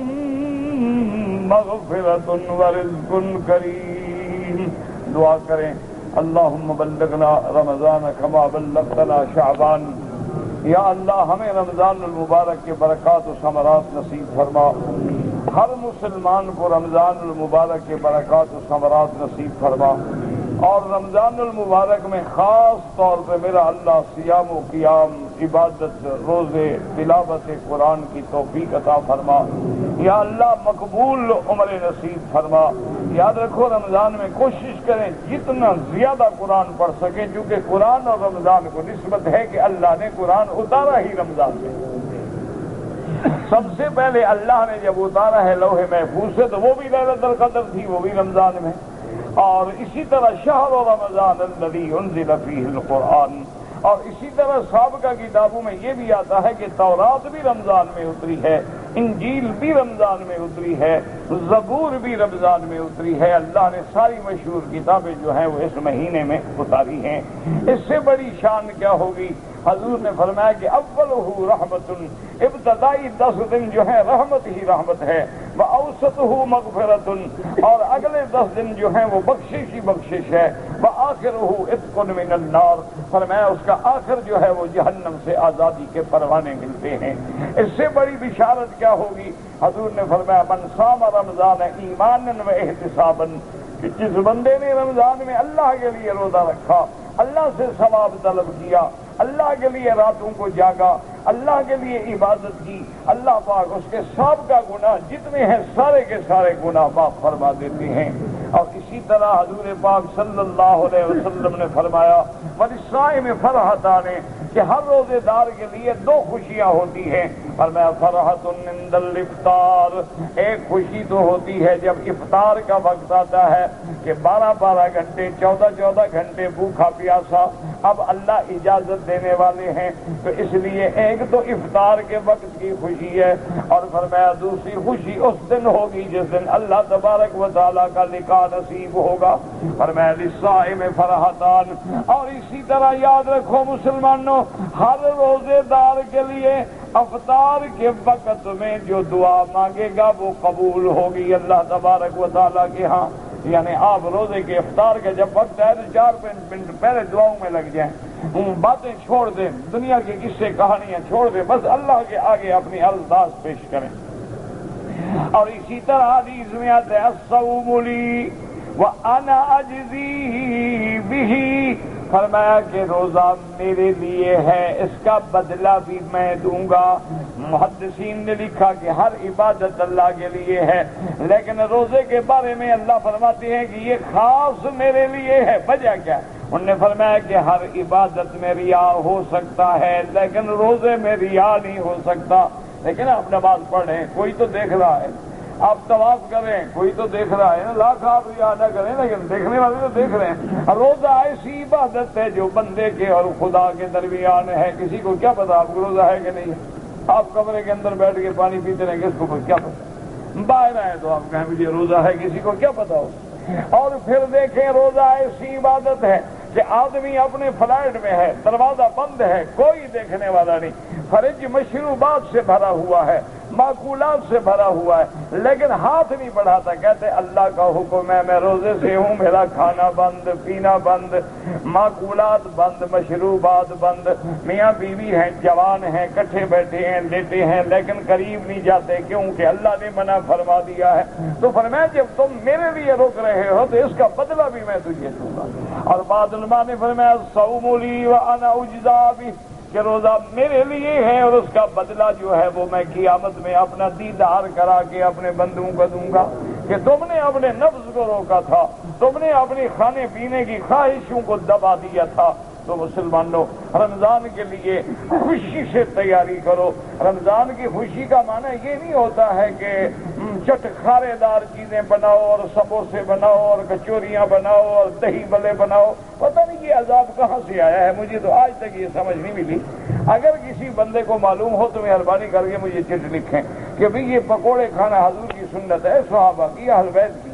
مغفرۃ ورزق کریم۔ دعا کریں اللہم بلغنا رمضان کما بلغتنا شعبان، یا اللہ ہمیں رمضان المبارک کے برکات و ثمرات نصیب فرما، ہر مسلمان کو رمضان المبارک کے برکات و ثمرات نصیب فرما، اور رمضان المبارک میں خاص طور پہ میرا اللہ صیام و قیام، عبادت، روزے، تلاوت قرآن کی توفیق عطا فرما، یا اللہ مقبول عمر نصیب فرما۔ یاد رکھو رمضان میں کوشش کریں جتنا زیادہ قرآن پڑھ سکیں، کیونکہ قرآن اور رمضان کو نسبت ہے کہ اللہ نے قرآن اتارا ہی رمضان میں۔ سب سے پہلے اللہ نے جب اتارا ہے لوح محفوظ سے تو وہ بھی لیلۃ القدر تھی، وہ بھی رمضان میں، اور اسی طرح شہر رمضان الذی انزل فیہ القرآن، اور اسی طرح سابقہ کتابوں میں یہ بھی آتا ہے کہ تورات بھی رمضان میں اتری ہے، انجیل بھی رمضان میں اتری ہے، زبور بھی رمضان میں اتری ہے۔ اللہ نے ساری مشہور کتابیں جو ہیں وہ اس مہینے میں اتاری ہیں۔ اس سے بڑی شان کیا ہوگی؟ حضور نے فرمایا کہ اولہ رحمت، ابتدائی 10 دن جو ہے رحمت ہی رحمت ہے، وأوسطہ مغفرۃ، اور اگلے 10 دن جو ہیں وہ بخشش ہی بخشش ہے، وآخرہ عتق من النار، فرمایا اس کا آخر جو ہے وہ جہنم سے آزادی کے پروانے ملتے ہیں۔ اس سے بڑی بشارت کیا ہوگی؟ حضور نے فرمایا من صام رمضان ایمانا و احتسابا، کہ جس بندے نے رمضان میں اللہ کے لیے روزہ رکھا، اللہ سے ثواب طلب کیا، اللہ کے لیے راتوں کو جاگا، اللہ کے لیے عبادت کی، اللہ پاک اس کے سابقہ گناہ جتنے ہیں سارے کے سارے گناہ معاف فرما دیتے ہیں۔ اور اسی طرح حضور پاک صلی اللہ علیہ وسلم نے فرمایا وَلِلصَّائِمِ فَرْحَتَانِ، کہ ہر روزے دار کے لیے دو خوشیاں ہوتی ہیں۔ فرمایا فرحۃ عند الافطار، ایک خوشی تو ہوتی ہے جب افطار کا وقت آتا ہے کہ 12 گھنٹے 14 گھنٹے بھوکا پیاسا اب اللہ اجازت دینے والے ہیں، تو اس لیے ایک تو افطار کے وقت کی خوشی ہے، اور فرمایا دوسری خوشی اس دن ہوگی جس دن اللہ تبارک و تعالیٰ کا لقاء نصیب ہوگا۔ فرمایا للصائم فرحتان، اور اسی طرح یاد رکھو مسلمانوں، ہر روزے دار کے لیے افطار کے وقت میں جو دعا مانگے گا وہ قبول ہوگی اللہ تبارک و تعالیٰ کے ہاں۔ یعنی آپ روزے کے افطار کا جب وقت ہے تو 4 منٹ پہلے دعاؤں میں لگ جائیں، باتیں چھوڑ دیں، دنیا کے قصے کہانیاں چھوڑ دیں، بس اللہ کے آگے اپنی عرضداشت پیش کریں۔ اور اسی طرح حدیث میں آتا ہے الصوم لی وانا اجزی بہ، فرمایا کہ روزہ میرے لیے ہے، اس کا بدلہ بھی میں دوں گا۔ محدثین نے لکھا کہ ہر عبادت اللہ کے لیے ہے، لیکن روزے کے بارے میں اللہ فرماتے ہیں کہ یہ خاص میرے لیے ہے۔ وجہ کیا؟ انہوں نے فرمایا کہ ہر عبادت میں ریا ہو سکتا ہے لیکن روزے میں ریا نہیں ہو سکتا۔ لیکن آپ نماز پڑھیں، کوئی تو دیکھ رہا ہے، آپ طواف کریں، کوئی تو دیکھ رہا ہے، لاکھ آپ ریا نہ کریں لیکن دیکھنے والے تو دیکھ رہے ہیں۔ روزہ ایسی عبادت ہے جو بندے کے اور خدا کے درمیان ہے، کسی کو کیا پتا آپ کو روزہ ہے کہ نہیں ہے؟ آپ کمرے کے اندر بیٹھ کے پانی پیتے رہیں، کس کو کیا پتا؟ باہر آئے تو آپ کہیں مجھے روزہ ہے، کسی کو کیا پتا ہو؟ اور پھر دیکھیں روزہ ایسی عبادت ہے کہ آدمی اپنے فلائٹ میں ہے، دروازہ بند ہے، کوئی دیکھنے والا نہیں، فرج مشروبات سے بھرا ہوا ہے، معقولات سے بھرا ہوا ہے، لیکن ہاتھ نہیں بڑھاتا، کہتے اللہ کا حکم ہے میں روزے سے ہوں، میرا کھانا بند، پینا بند، معقولات بند، مشروبات بند، میاں بیوی ہیں، جوان ہیں، کٹھے بیٹھے ہیں، لیٹے ہیں، لیکن قریب نہیں جاتے کیونکہ اللہ نے منع فرما دیا ہے۔ تو فرمایا جب تم میرے لیے رک رہے ہو تو اس کا بدلہ بھی میں تجھے دوں گا۔ اور بعض علماء نے فرمایا الصوم لی وانا اجزا بہ، کہ روزہ میرے لیے ہے اور اس کا بدلہ جو ہے وہ میں قیامت میں اپنا دیدار کرا کے اپنے بندوں کو دوں گا، کہ تم نے اپنے نفس کو روکا تھا، تم نے اپنی کھانے پینے کی خواہشوں کو دبا دیا تھا۔ تو مسلمانوں رمضان کے لیے خوشی سے تیاری کرو۔ رمضان کی خوشی کا معنی یہ نہیں ہوتا ہے کہ چٹخارے دار چیزیں بناؤ اور سموسے بناؤ اور کچوریاں بناؤ اور دہی بلے بناؤ۔ پتہ نہیں یہ عذاب کہاں سے آیا ہے، مجھے تو آج تک یہ سمجھ نہیں ملی۔ اگر کسی بندے کو معلوم ہو تو مہربانی کر کے مجھے چٹ لکھیں کہ بھئی یہ پکوڑے کھانا حضور کی سنت ہے، صحابہ کی، اہل بیت کی،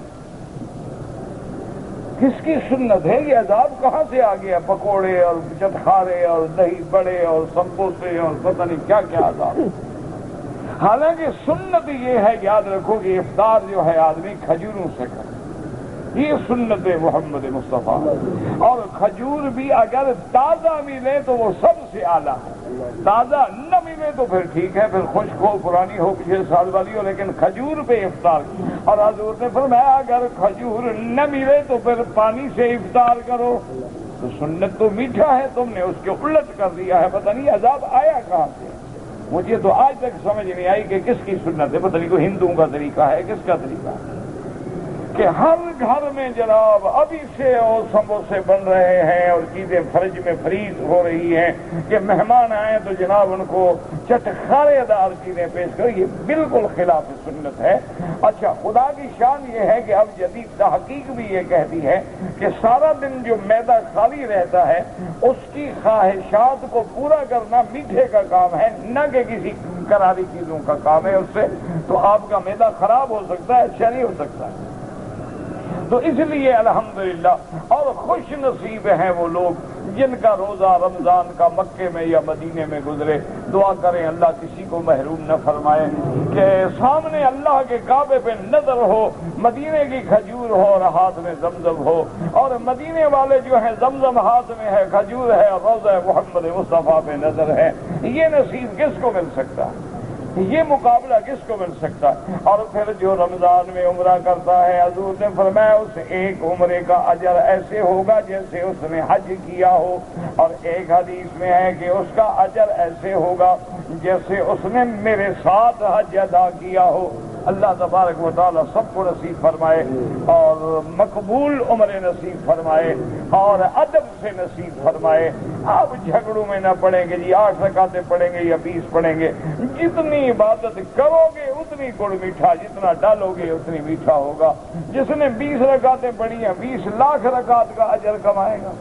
کس کی سنت ہے؟ یہ عذاب کہاں سے آ گیا؟ پکوڑے اور چٹخارے اور دہی بڑے اور سمبوسے اور پتہ نہیں کیا کیا عذاب۔ حالانکہ سنت یہ ہے، یاد رکھو کہ افطار جو ہے آدمی کھجوروں سے کرے، یہ سنت محمد مصطفیٰ، اور کھجور بھی اگر تازہ ملے تو وہ سب سے اعلیٰ ہے، تازہ نہ ملے تو پھر ٹھیک ہے، پھر خشک ہو، پرانی ہو، 6 سال والی ہو، لیکن کھجور پہ افطار۔ اور حضور نے فرمایا اگر کھجور نہ ملے تو پھر پانی سے افطار کرو۔ تو سنت تو میٹھا ہے، تم نے اس کے الٹ کر دیا ہے، پتہ نہیں عذاب آیا کہاں سے؟ مجھے تو آج تک سمجھ نہیں آئی کہ کس کی سنت ہے، پتہ نہیں کوئی ہندوؤں کا طریقہ ہے، کس کا طریقہ ہے کہ ہر گھر میں جناب ابھی سے اور سموسے بن رہے ہیں اور چیزیں فرج میں فریز ہو رہی ہیں کہ مہمان آئیں تو جناب ان کو چٹخارے دار چیزیں پیش کرو۔ یہ بالکل خلاف سنت ہے۔ اچھا، خدا کی شان یہ ہے کہ اب جدید تحقیق بھی یہ کہتی ہے کہ سارا دن جو معدہ خالی رہتا ہے اس کی خواہشات کو پورا کرنا میٹھے کا کام ہے، نہ کہ کسی کراری چیزوں کا کام ہے۔ اس سے تو آپ کا معدہ خراب ہو سکتا ہے، اچھا نہیں ہو سکتا ہے۔ تو اس لیے الحمدللہ اور خوش نصیب ہیں وہ لوگ جن کا روزہ رمضان کا مکے میں یا مدینے میں گزرے۔ دعا کریں اللہ کسی کو محروم نہ فرمائے کہ سامنے اللہ کے کعبے پہ نظر ہو، مدینے کی کھجور ہو اور ہاتھ میں زمزم ہو، اور مدینے والے جو ہیں زمزم ہاتھ میں ہے، کھجور ہے، اور روضہ محمد مصطفیٰ پہ نظر ہے۔ یہ نصیب کس کو مل سکتا ہے؟ یہ مقابلہ کس کو مل سکتا ہے؟ اور پھر جو رمضان میں عمرہ کرتا ہے، حضور نے فرمایا اس ایک عمرے کا اجر ایسے ہوگا جیسے اس نے حج کیا ہو، اور ایک حدیث میں ہے کہ اس کا اجر ایسے ہوگا جیسے اس نے میرے ساتھ حج ادا کیا ہو۔ اللہ تبارک و تعالی سب کو نصیب فرمائے اور مقبول عمر نصیب فرمائے اور ادب سے نصیب فرمائے. آپ جھگڑوں میں نہ پڑیں گے جی 8 رکعتیں پڑھیں گے یا 20 پڑھیں گے. جتنی عبادت کرو گے اتنی گڑ میٹھا، جتنا ڈالو گے اتنی میٹھا ہوگا. جس نے 20 رکعتیں پڑھی ہیں 20 لاکھ رکعت کا اجر کمائے گا.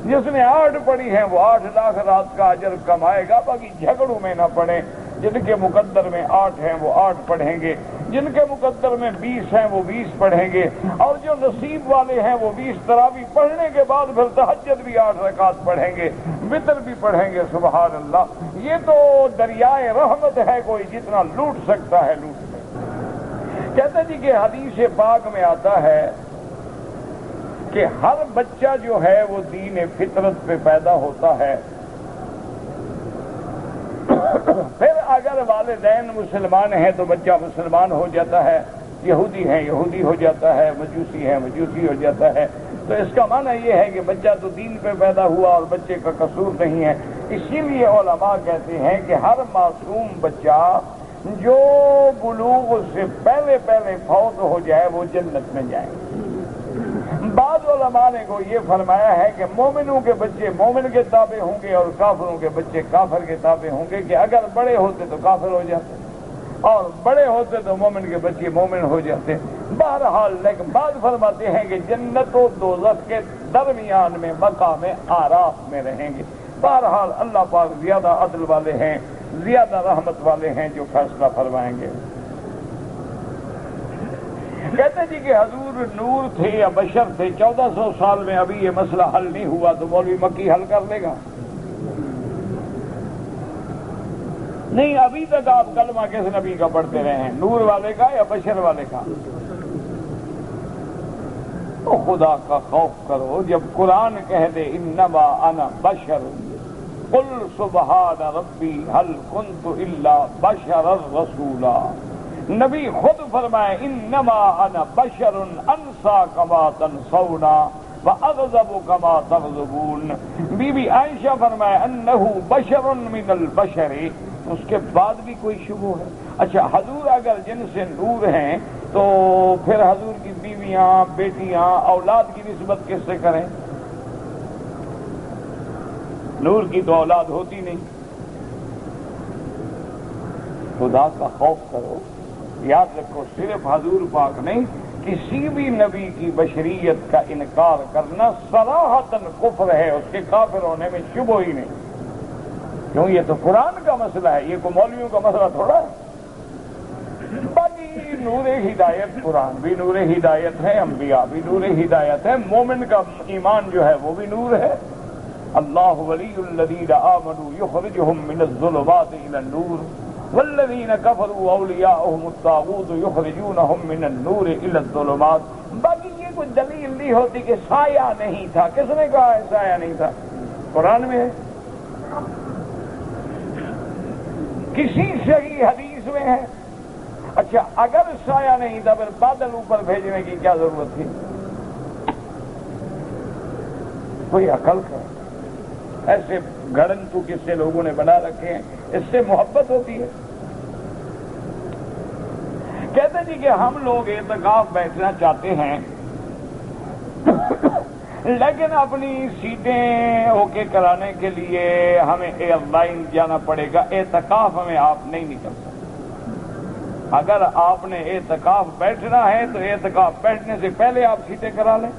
جس نے 8 پڑھی ہیں وہ 8 لاکھ رات کا اجر کمائے گا. باقی جھگڑوں میں نہ پڑیں. جن کے مقدر میں 8 ہیں وہ 8 پڑھیں گے، جن کے مقدر میں 20 ہیں وہ 20 پڑھیں گے، اور جو نصیب والے ہیں وہ 20 تراویح پڑھنے کے بعد پھر تہجد بھی 8 رکعت پڑھیں گے، وتر بھی پڑھیں گے. سبحان اللہ. یہ تو دریائے رحمت ہے، کوئی جتنا لوٹ سکتا ہے لوٹ لے. کہتے جی کہ حدیث پاک میں آتا ہے کہ ہر بچہ جو ہے وہ دین فطرت پہ پیدا ہوتا ہے. پھر اگر والدین مسلمان ہیں تو بچہ مسلمان ہو جاتا ہے، یہودی ہیں یہودی ہو جاتا ہے، مجوسی ہیں مجوسی ہو جاتا ہے. تو اس کا معنی یہ ہے کہ بچہ تو دین پہ پیدا ہوا اور بچے کا قصور نہیں ہے. اسی لیے علماء کہتے ہیں کہ ہر معصوم بچہ جو بلوغ سے پہلے فوت ہو جائے وہ جنت میں جائے. بعض علماء نے کو یہ فرمایا ہے کہ مومنوں کے بچے مومن کے تابع ہوں گے اور کافروں کے بچے کافر کے تابع ہوں گے، کہ اگر بڑے ہوتے تو کافر ہو جاتے اور بڑے ہوتے تو مومن کے بچے مومن ہو جاتے. بہرحال لیکن بعض فرماتے ہیں کہ جنت و دوزخ کے درمیان میں مقام آراف میں رہیں گے. بہرحال اللہ پاک زیادہ عدل والے ہیں، زیادہ رحمت والے ہیں جو فیصلہ فرمائیں گے. کہتے جی کہ حضور نور تھے یا بشر تھے، 1400 سال میں ابھی یہ مسئلہ حل نہیں ہوا تو مولوی مکی حل کر لے گا؟ نہیں، ابھی تک آپ کلمہ کس نبی کا پڑھتے رہے ہیں، نور والے کا یا بشر والے کا؟ تو خدا کا خوف کرو. جب قرآن کہہ دے انما انا بشر قل سبحان ربی هل كنت الا بشرا رسولا، نبی خود فرمائے انما انا بشر انسا کما تنسونا واغضب کما تغضبون. بی بی عائشہ فرمائے انہ بشر من البشر. اس کے بعد بھی کوئی شبہ ہے؟ اچھا، حضور اگر جن سے نور ہیں تو پھر حضور کی بیویاں بیٹیاں اولاد کی نسبت کس سے کریں؟ نور کی تو اولاد ہوتی نہیں. خدا کا خوف کرو. یاد رکھو صرف حضور پاک نہیں، کسی بھی نبی کی بشریت کا انکار کرنا صراحتاً کفر ہے، اس کے کافر ہونے میں شبہ ہی نہیں. کیوں؟ یہ تو قرآن کا مسئلہ ہے، یہ کوئی مولویوں کا مسئلہ تھوڑا ہے. باقی نور ہدایت، قرآن بھی نور ہدایت ہے، انبیاء بھی نور ہدایت ہے، مومن کا ایمان جو ہے وہ بھی نور ہے. اللہ ولی الذین آمنوا یخرجہم من الظلمات الی النور والذین کفروا اولیاءهم الطاغوت یخرجونہم من النور الی الظلمات. باقی یہ کوئی دلیل نہیں ہوتی کہ سایہ نہیں تھا. کس نے کہا ہے سایہ نہیں تھا؟ قرآن میں ہے، کسی صحیح حدیث میں ہے. اچھا، اگر سایہ نہیں تھا پھر بادل اوپر بھیجنے کی کیا ضرورت تھی؟ کوئی عقل کا ایسے گھڑنٹو کس سے لوگوں نے بنا رکھے ہیں، اس سے محبت ہوتی ہے. کہتے جی کہ ہم لوگ اعتکاف بیٹھنا چاہتے ہیں لیکن اپنی سیٹیں اوکے کرانے کے لیے ہمیں ایئر لائن جانا پڑے گا. اعتکاف ہمیں آپ نہیں نکل سکتے. اگر آپ نے اعتکاف بیٹھنا ہے تو اعتکاف بیٹھنے سے پہلے آپ سیٹیں کرا لیں.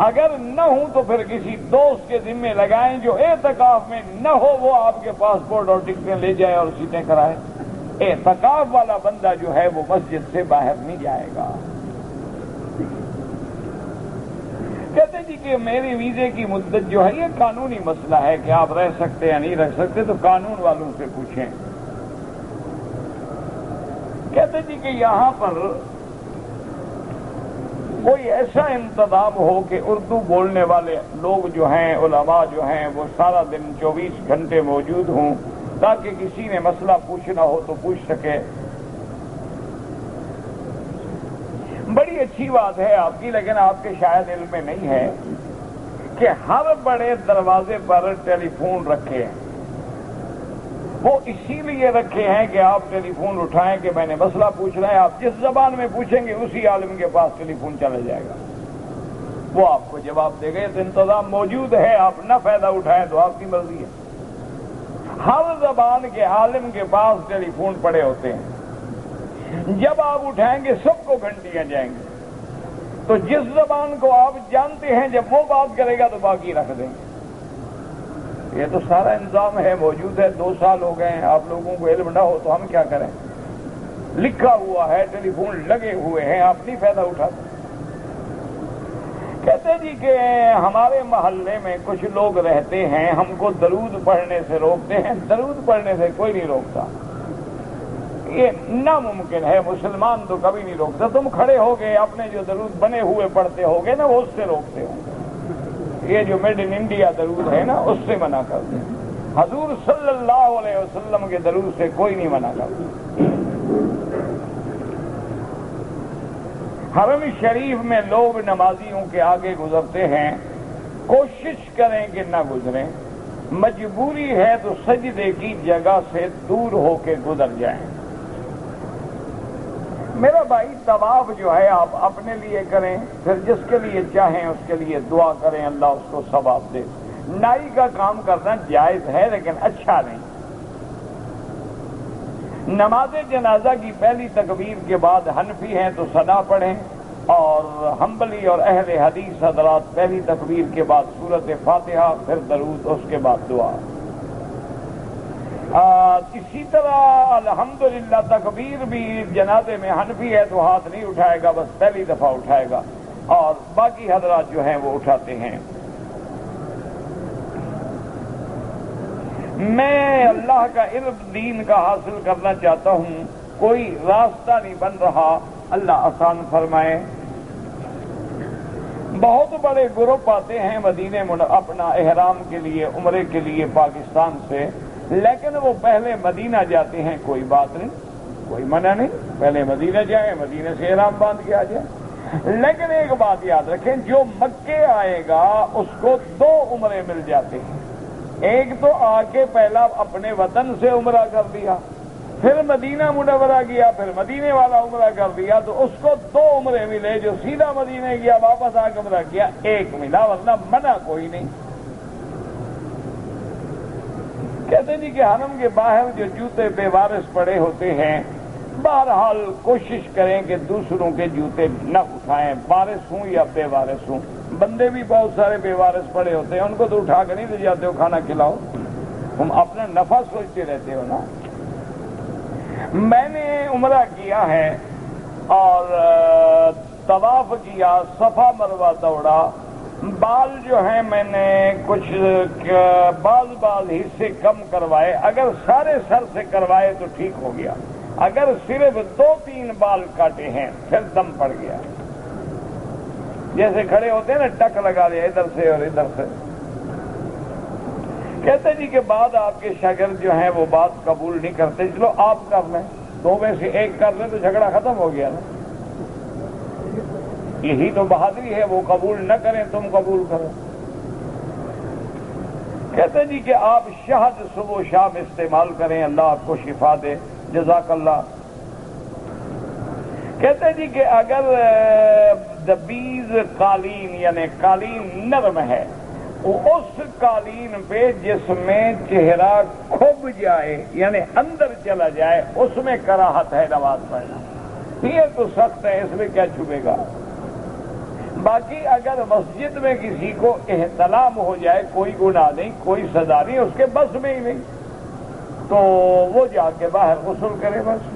اگر نہ ہوں تو پھر کسی دوست کے ذمے لگائیں جو اعتکاف میں نہ ہو، وہ آپ کے پاسپورٹ اور ٹکٹیں لے جائے اور سیٹیں کرائے. اعتکاف والا بندہ جو ہے وہ مسجد سے باہر نہیں جائے گا. کہتے جی کہ میری ویزے کی مدت جو ہے یہ قانونی مسئلہ ہے کہ آپ رہ سکتے یا نہیں رہ سکتے، تو قانون والوں سے پوچھیں. کہتے جی کہ یہاں پر کوئی ایسا انتظام ہو کہ اردو بولنے والے لوگ جو ہیں، علماء جو ہیں، وہ سارا دن 24 گھنٹے موجود ہوں تاکہ کسی نے مسئلہ پوچھنا ہو تو پوچھ سکے. بڑی اچھی بات ہے آپ کی، لیکن آپ کے شاید علم میں نہیں ہے کہ ہر بڑے دروازے پر ٹیلی فون رکھے ہیں. وہ اسی لیے رکھے ہیں کہ آپ ٹیلی فون اٹھائیں کہ میں نے مسئلہ پوچھنا ہے، آپ جس زبان میں پوچھیں گے اسی عالم کے پاس ٹیلی فون چلا جائے گا، وہ آپ کو جواب دے گا۔ تو انتظام موجود ہے، آپ نہ فائدہ اٹھائیں تو آپ کی مرضی ہے۔ ہر زبان کے عالم کے پاس ٹیلی فون پڑے ہوتے ہیں، جب آپ اٹھائیں گے سب کو گھنٹیاں جائیں گے، تو جس زبان کو آپ جانتے ہیں جب وہ بات کرے گا تو باقی رکھ دیں گے۔ یہ تو سارا انتظام ہے، موجود ہے، 2 سال ہو گئے ہیں، آپ لوگوں کو علم نہ ہو تو ہم کیا کریں؟ لکھا ہوا ہے، ٹیلی فون لگے ہوئے ہیں، آپ نہیں فائدہ اٹھاتے۔ کہتے جی کہ ہمارے محلے میں کچھ لوگ رہتے ہیں، ہم کو درود پڑھنے سے روکتے ہیں۔ درود پڑھنے سے کوئی نہیں روکتا، یہ ناممکن ہے، مسلمان تو کبھی نہیں روکتا۔ تم کھڑے ہو گئے، اپنے جو درود بنے ہوئے پڑھتے ہو گے نا، وہ اس سے روکتے ہوں۔ یہ جو میڈ ان انڈیا درود ہے نا، اس سے منع کرتے ہیں۔ حضور صلی اللہ علیہ وسلم کے درود سے کوئی نہیں منع کرتا۔ حرم شریف میں لوگ نمازیوں کے آگے گزرتے ہیں، کوشش کریں کہ نہ گزریں، مجبوری ہے تو سجدے کی جگہ سے دور ہو کے گزر جائیں۔ میرا بھائی، طواف جو ہے آپ اپنے لیے کریں، پھر جس کے لیے چاہیں اس کے لیے دعا کریں، اللہ اس کو ثواب دے۔ نائی کا کام کرنا جائز ہے لیکن اچھا نہیں۔ نماز جنازہ کی پہلی تکبیر کے بعد حنفی ہیں تو ثنا پڑھیں، اور حنبلی اور اہل حدیث حضرات پہلی تکبیر کے بعد سورۃ فاتحہ، پھر درود، اس کے بعد دعا۔ اسی طرح الحمدللہ تکبیر بھی جنازے میں حنفی ہے تو ہاتھ نہیں اٹھائے گا، بس پہلی دفعہ اٹھائے گا، اور باقی حضرات جو ہیں وہ اٹھاتے ہیں۔ میں اللہ کا علم دین کا حاصل کرنا چاہتا ہوں، کوئی راستہ نہیں بن رہا، اللہ آسان فرمائے۔ بہت بڑے گروپ آتے ہیں مدینے اپنا احرام کے لیے، عمرے کے لیے پاکستان سے، لیکن وہ پہلے مدینہ جاتے ہیں، کوئی بات نہیں، کوئی منع نہیں، پہلے مدینہ جائیں، مدینہ سے احرام باندھ کے آ جائیں۔ لیکن ایک بات یاد رکھیں، جو مکے آئے گا اس کو 2 عمرے مل جاتے ہیں۔ ایک تو آ کے پہلا اپنے وطن سے عمرہ کر دیا، پھر مدینہ منورہ گیا، پھر مدینے والا عمرہ کر دیا، تو اس کو 2 عمرے ملے۔ جو سیدھا مدینہ گیا واپس آ کے عمرہ کیا، 1 ملا، ورنہ منع کوئی نہیں۔ کہتے جی کہ حرم کے باہر جو جوتے بے وارث پڑے ہوتے ہیں، بہرحال کوشش کریں کہ دوسروں کے جوتے نہ اٹھائیں، وارث ہوں یا بے وارث ہوں۔ بندے بھی بہت سارے بے وارث پڑے ہوتے ہیں، ان کو تو اٹھا کے نہیں لے جاتے ہو کھانا کھلاؤ، تم اپنا نفع سوچتے رہتے ہو نا۔ میں نے عمرہ کیا ہے اور طواف کیا، صفا مروہ دوڑا، بال جو ہیں میں نے کچھ بعض حصے کم کروائے، اگر سارے سر سے کروائے تو ٹھیک ہو گیا، اگر صرف 2-3 بال کاٹے ہیں پھر دم پڑ گیا۔ جیسے کھڑے ہوتے ہیں نا، ٹک لگا لیا ادھر سے اور ادھر سے۔ کہتے جی کہ بعد آپ کے شاگرد جو ہیں وہ بات قبول نہیں کرتے، چلو آپ کر لیں، 2 میں سے 1 کر لیں تو جھگڑا ختم ہو گیا نا۔ یہی تو بہادری ہے، وہ قبول نہ کریں تم قبول کرو۔ کہتے جی کہ آپ شہد صبح و شام استعمال کریں، اللہ آپ کو شفا دے، جزاک اللہ۔ کہتے جی کہ اگر دبیز قالین یعنی قالین نرم ہے، اس قالین پہ جس میں چہرہ کھب جائے یعنی اندر چلا جائے، اس میں کراہت ہے نماز پڑھنا۔ یہ تو سخت ہے، اس میں کیا چھپے گا۔ باقی اگر مسجد میں کسی کو احتلام ہو جائے، کوئی گناہ نہیں، کوئی سزا نہیں، اس کے بس میں ہی نہیں، تو وہ جا کے باہر غسل کرے بس۔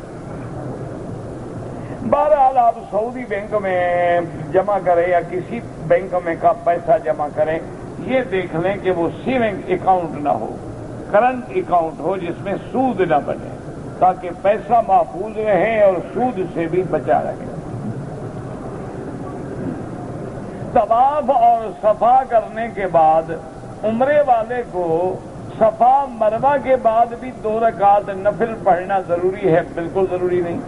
بہرحال آپ سعودی بینک میں جمع کریں یا کسی بینک میں کا پیسہ جمع کریں، یہ دیکھ لیں کہ وہ سیونگ اکاؤنٹ نہ ہو، کرنٹ اکاؤنٹ ہو جس میں سود نہ بنے، تاکہ پیسہ محفوظ رہے اور سود سے بھی بچا رہے۔ طواف اور صفا کرنے کے بعد عمرے والے کو صفا مروہ کے بعد بھی 2 رکعت نفل پڑھنا ضروری ہے؟ بالکل ضروری نہیں۔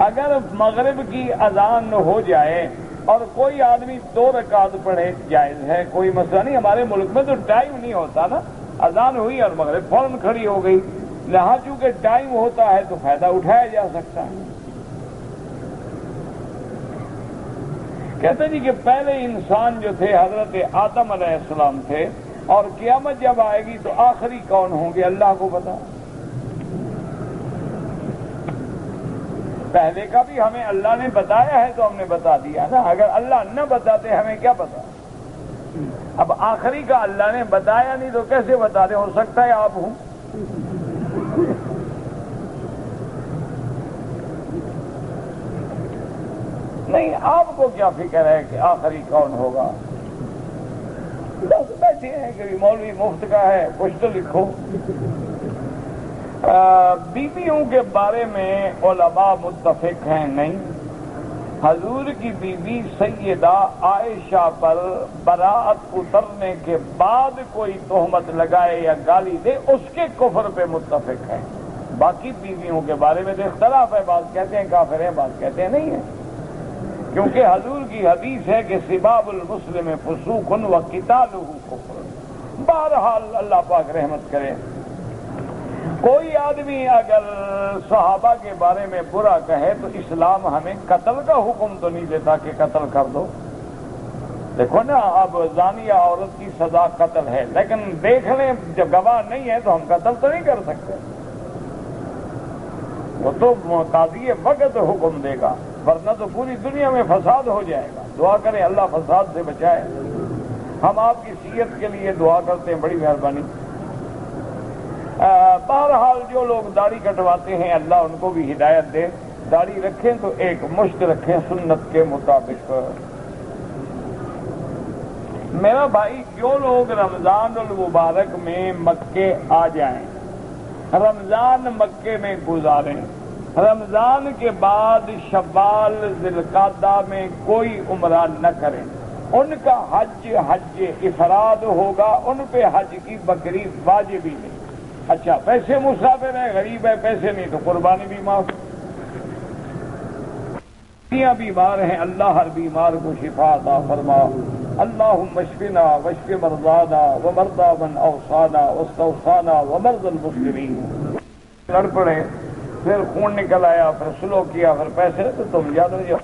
اگر مغرب کی اذان ہو جائے اور کوئی آدمی 2 رکعت پڑھے، جائز ہے، کوئی مسئلہ نہیں۔ ہمارے ملک میں تو ٹائم نہیں ہوتا نا، اذان ہوئی اور مغرب فوراً کھڑی ہو گئی، یہاں چونکہ ٹائم ہوتا ہے تو فائدہ اٹھایا جا سکتا ہے۔ کہتے جی کہ پہلے انسان جو تھے حضرت آدم علیہ السلام تھے، اور قیامت جب آئے گی تو آخری کون ہوں گے اللہ کو پتا۔ پہلے کا بھی ہمیں اللہ نے بتایا ہے تو ہم نے بتا دیا نا، اگر اللہ نہ بتاتے ہمیں کیا پتا۔ اب آخری کا اللہ نے بتایا نہیں تو کیسے بتا دیں، ہو سکتا ہے آپ ہوں۔ نہیں، آپ کو کیا فکر ہے کہ آخری کون ہوگا؟ بس بیٹھے ہیں کہ مولوی مفت کا ہے، کچھ تو لکھو۔ بیویوں کے بارے میں علماء متفق ہیں نہیں۔ حضور کی بیوی سیدہ عائشہ پر براءت اترنے کے بعد کوئی تہمت لگائے یا گالی دے اس کے کفر پہ متفق ہیں۔ باقی بیویوں کے بارے میں تو اختلاف ہے، بعض کہتے ہیں کافر ہیں، بعض کہتے ہیں نہیں ہیں، کیونکہ حضور کی حدیث ہے کہ سباب المسلم فسوق وقتالہ کفر۔ بہرحال اللہ پاک رحمت کرے، کوئی آدمی اگر صحابہ کے بارے میں برا کہے تو اسلام ہمیں قتل کا حکم تو نہیں دیتا کہ قتل کر دو۔ دیکھو نا، اب زانیہ عورت کی سزا قتل ہے، لیکن دیکھ لیں جب گواہ نہیں ہے تو ہم قتل تو نہیں کر سکتے، وہ تو قاضی وقت حکم دے گا، ورنہ تو پوری دنیا میں فساد ہو جائے گا۔ دعا کریں اللہ فساد سے بچائے۔ ہم آپ کی صحت کے لیے دعا کرتے ہیں، بڑی مہربانی۔ بہرحال جو لوگ داڑھی کٹواتے ہیں اللہ ان کو بھی ہدایت دے، داڑھی رکھیں تو ایک مشت رکھیں سنت کے مطابق۔ میرا بھائی، جو لوگ رمضان المبارک میں مکے آ جائیں، رمضان مکے میں گزاریں، رمضان کے بعد شوال ذی القعدہ میں کوئی عمرہ نہ کریں، ان کا حج افراد ہوگا، ان پہ حج کی بکری واجب ہی نہیں۔ اچھا، پیسے مسافر ہیں، غریب ہے، پیسے نہیں تو قربانی بھی معاف۔ بیمار ہیں، اللہ ہر بیمار کو شفا عطا فرما۔ اللہم اشفنا واشف مرضانا ومرضى من اوصانا واستوصانا ومرضى المسلمین۔ لڑ پڑے، پھر خون نکل آیا، پھر سلو کیا، پھر پیسے تو تم یاد رکھو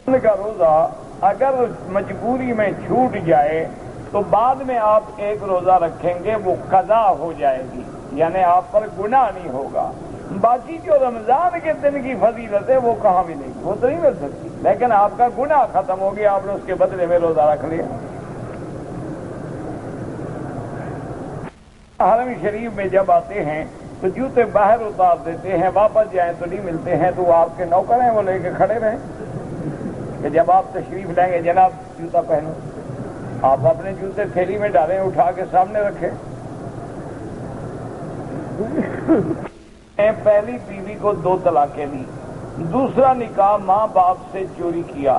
ان کا روزہ اگر مجبوری میں چھوٹ جائے تو بعد میں آپ ایک روزہ رکھیں گے، وہ قضا ہو جائے گی، یعنی آپ پر گناہ نہیں ہوگا۔ باقی جو رمضان کے دن کی فضیلت ہے وہ کہاں ملے گی، وہ تو نہیں مل سکتی، لیکن آپ کا گناہ ختم ہو گیا، آپ نے اس کے بدلے میں روزہ رکھ لیا۔ حرم شریف میں جب آتے ہیں تو جوتے باہر اتار دیتے ہیں، واپس جائیں تو نہیں ملتے ہیں، تو وہ آپ کے نوکر ہیں، وہ لے کے کھڑے رہیں کہ جب آپ تشریف لیں گے جناب جوتا پہنو۔ آپ اپنے جوتے تھیلی میں ڈالیں، اٹھا کے سامنے رکھیں۔ پہلی بیوی کو 2 طلاقیں دی، دوسرا نکاح ماں باپ سے چوری کیا،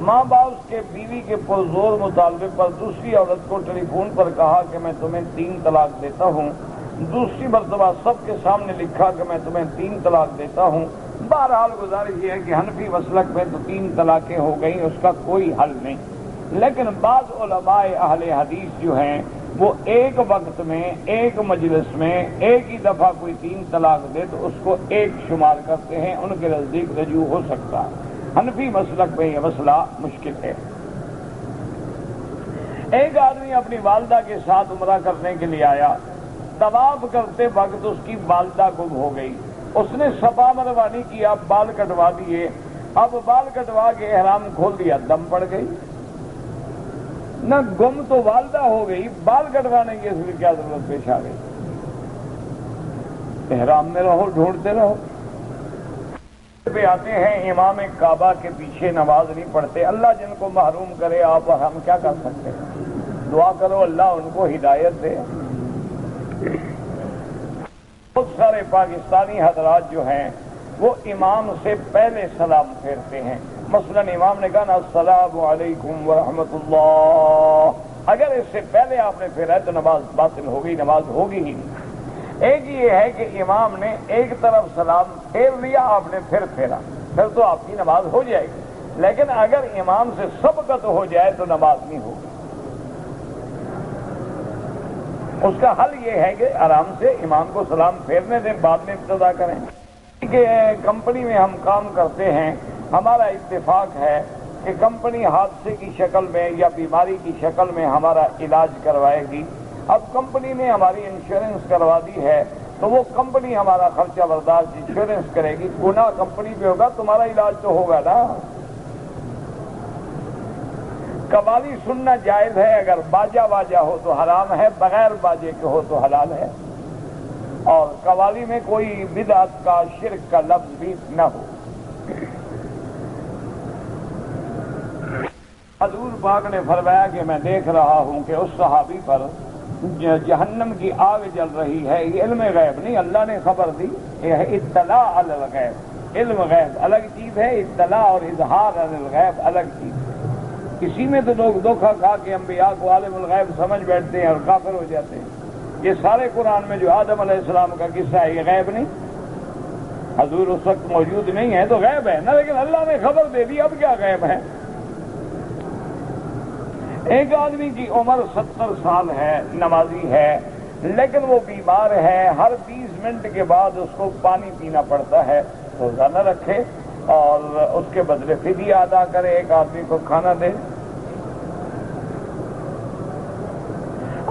ماں باپ کے بیوی کے پرزور مطالبے پر دوسری عورت کو ٹیلی فون پر کہا کہ میں تمہیں 3 طلاق دیتا ہوں، دوسری مرتبہ سب کے سامنے لکھا کہ میں تمہیں 3 طلاق دیتا ہوں۔ بہرحال گزارش یہ ہے کہ حنفی مسلک میں تو 3 طلاقیں ہو گئیں، اس کا کوئی حل نہیں، لیکن بعض علماء اہل حدیث جو ہیں وہ ایک وقت میں، ایک مجلس میں، ایک ہی دفعہ کوئی 3 طلاق دے تو اس کو ایک شمار کرتے ہیں، ان کے نزدیک رجوع ہو سکتا ہے۔ حنفی مسلک میں یہ مسئلہ مشکل ہے۔ ایک آدمی اپنی والدہ کے ساتھ عمرہ کرنے کے لیے آیا، طواف کرتے وقت اس کی والدہ گم ہو گئی، اس نے صفا مروا نہیں کیا، بال کٹوا دیے، اب بال کٹوا کے احرام کھول دیا، دم پڑ گئی نہ، گم تو والدہ ہو گئی، بال کٹوانے کی اس میں کیا ضرورت پیش آ گئی؟ احرام میں رہو، ڈھونڈتے رہو۔ پہ آتے ہیں امام کعبہ کے پیچھے نماز نہیں پڑھتے، اللہ جن کو محروم کرے، آپ اور ہم کیا کر سکتے ہیں؟ دعا کرو اللہ ان کو ہدایت دے۔ بہت سارے پاکستانی حضرات جو ہیں وہ امام سے پہلے سلام پھیرتے ہیں، مثلا امام نے کہا نا السلام علیکم ورحمۃ اللہ، اگر اس سے پہلے آپ نے پھیرا تو نماز باطل ہو گئی، نماز ہوگی ہی نہیں۔ ایک یہ ہے کہ امام نے ایک طرف سلام پھیر لیا، آپ نے پھر پھیرا، پھر تو آپ کی نماز ہو جائے گی، لیکن اگر امام سے سبقت ہو جائے تو نماز نہیں ہوگی۔ اس کا حل یہ ہے کہ آرام سے امام کو سلام پھیرنے دیں، بعد میں ابتدا کریں. کہ کمپنی میں ہم کام کرتے ہیں، ہمارا اتفاق ہے کہ کمپنی حادثے کی شکل میں یا بیماری کی شکل میں ہمارا علاج کروائے گی. اب کمپنی نے ہماری انشورنس کروا دی ہے تو وہ کمپنی ہمارا خرچہ برداشت انشورنس کرے گی. گناہ کمپنی پہ ہوگا، تمہارا علاج تو ہوگا نا. قوالی سننا جائز ہے، اگر باجا واجا ہو تو حرام ہے، بغیر باجے کے ہو تو حلال ہے. اور قوالی میں کوئی بدعت کا شرک کا لفظ بھی نہ ہو. حضور پاک نے فرمایا کہ میں دیکھ رہا ہوں کہ اس صحابی پر جہنم کی آگ جل رہی ہے. یہ علم غیب نہیں، اللہ نے خبر دی. یہ ہے اطلاع علی الغیب. علم غیب الگ چیز ہے، اطلاع اور اظہار علی الغیب الگ چیز ہے. اسی میں تو لوگ دھوکہ کھا کے انبیاء کو عالم الغیب سمجھ بیٹھتے ہیں اور کافر ہو جاتے ہیں. یہ سارے قرآن میں جو آدم علیہ السلام کا قصہ ہے یہ غیب نہیں. حضور اس وقت موجود نہیں ہے تو غیب ہے نا، لیکن اللہ نے خبر دے دی. اب کیا غیب ہے؟ ایک آدمی کی عمر 70 سال ہے، نمازی ہے، لیکن وہ بیمار ہے. ہر 20 منٹ کے بعد اس کو پانی پینا پڑتا ہے. روزہ نہ رکھے اور اس کے بدلے فدیہ ادا کرے، ایک آدمی کو کھانا دے.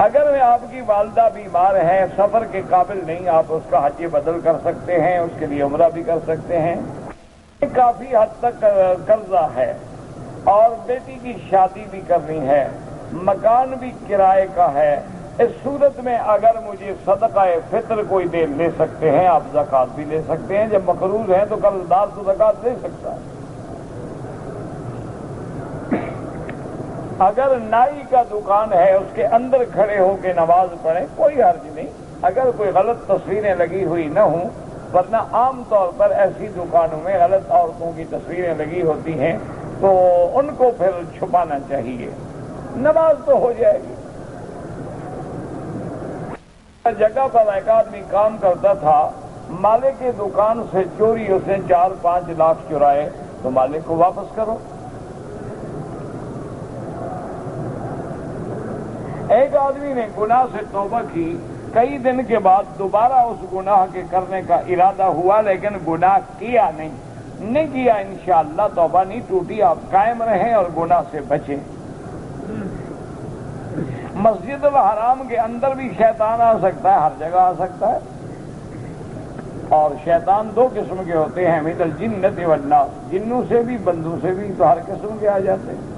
اگر آپ کی والدہ بیمار ہے، سفر کے قابل نہیں، آپ اس کا حج بدل کر سکتے ہیں، اس کے لیے عمرہ بھی کر سکتے ہیں. کافی حد تک قرضہ ہے اور بیٹی کی شادی بھی کرنی ہے، مکان بھی کرائے کا ہے. اس صورت میں اگر مجھے صدقہ فطر کوئی دے لے سکتے ہیں، آپ زکوٰۃ بھی لے سکتے ہیں. جب مقروض ہیں تو قرض دار تو زکوٰۃ دے سکتا ہے. اگر نائی کا دکان ہے، اس کے اندر کھڑے ہو کے نماز پڑھیں، کوئی حرج نہیں، اگر کوئی غلط تصویریں لگی ہوئی نہ ہوں. ورنہ عام طور پر ایسی دکانوں میں غلط عورتوں کی تصویریں لگی ہوتی ہیں تو ان کو پھر چھپانا چاہیے. نماز تو ہو جائے گی. جگہ پر ایک آدمی کام کرتا تھا، مالک کی دکان سے چوری اس نے 4-5 لاکھ چرائے، تو مالک کو واپس کرو. ایک آدمی نے گناہ سے توبہ کی، کئی دن کے بعد دوبارہ اس گناہ کے کرنے کا ارادہ ہوا، لیکن گناہ کیا نہیں کیا. انشاءاللہ توبہ نہیں ٹوٹی. آپ قائم رہیں اور گناہ سے بچیں. مسجد الحرام کے اندر بھی شیطان آ سکتا ہے، ہر جگہ آ سکتا ہے. اور شیطان 2 قسم کے ہوتے ہیں، من الجنۃ والناس، جنوں سے بھی بندوں سے بھی، تو ہر قسم کے آ جاتے ہیں.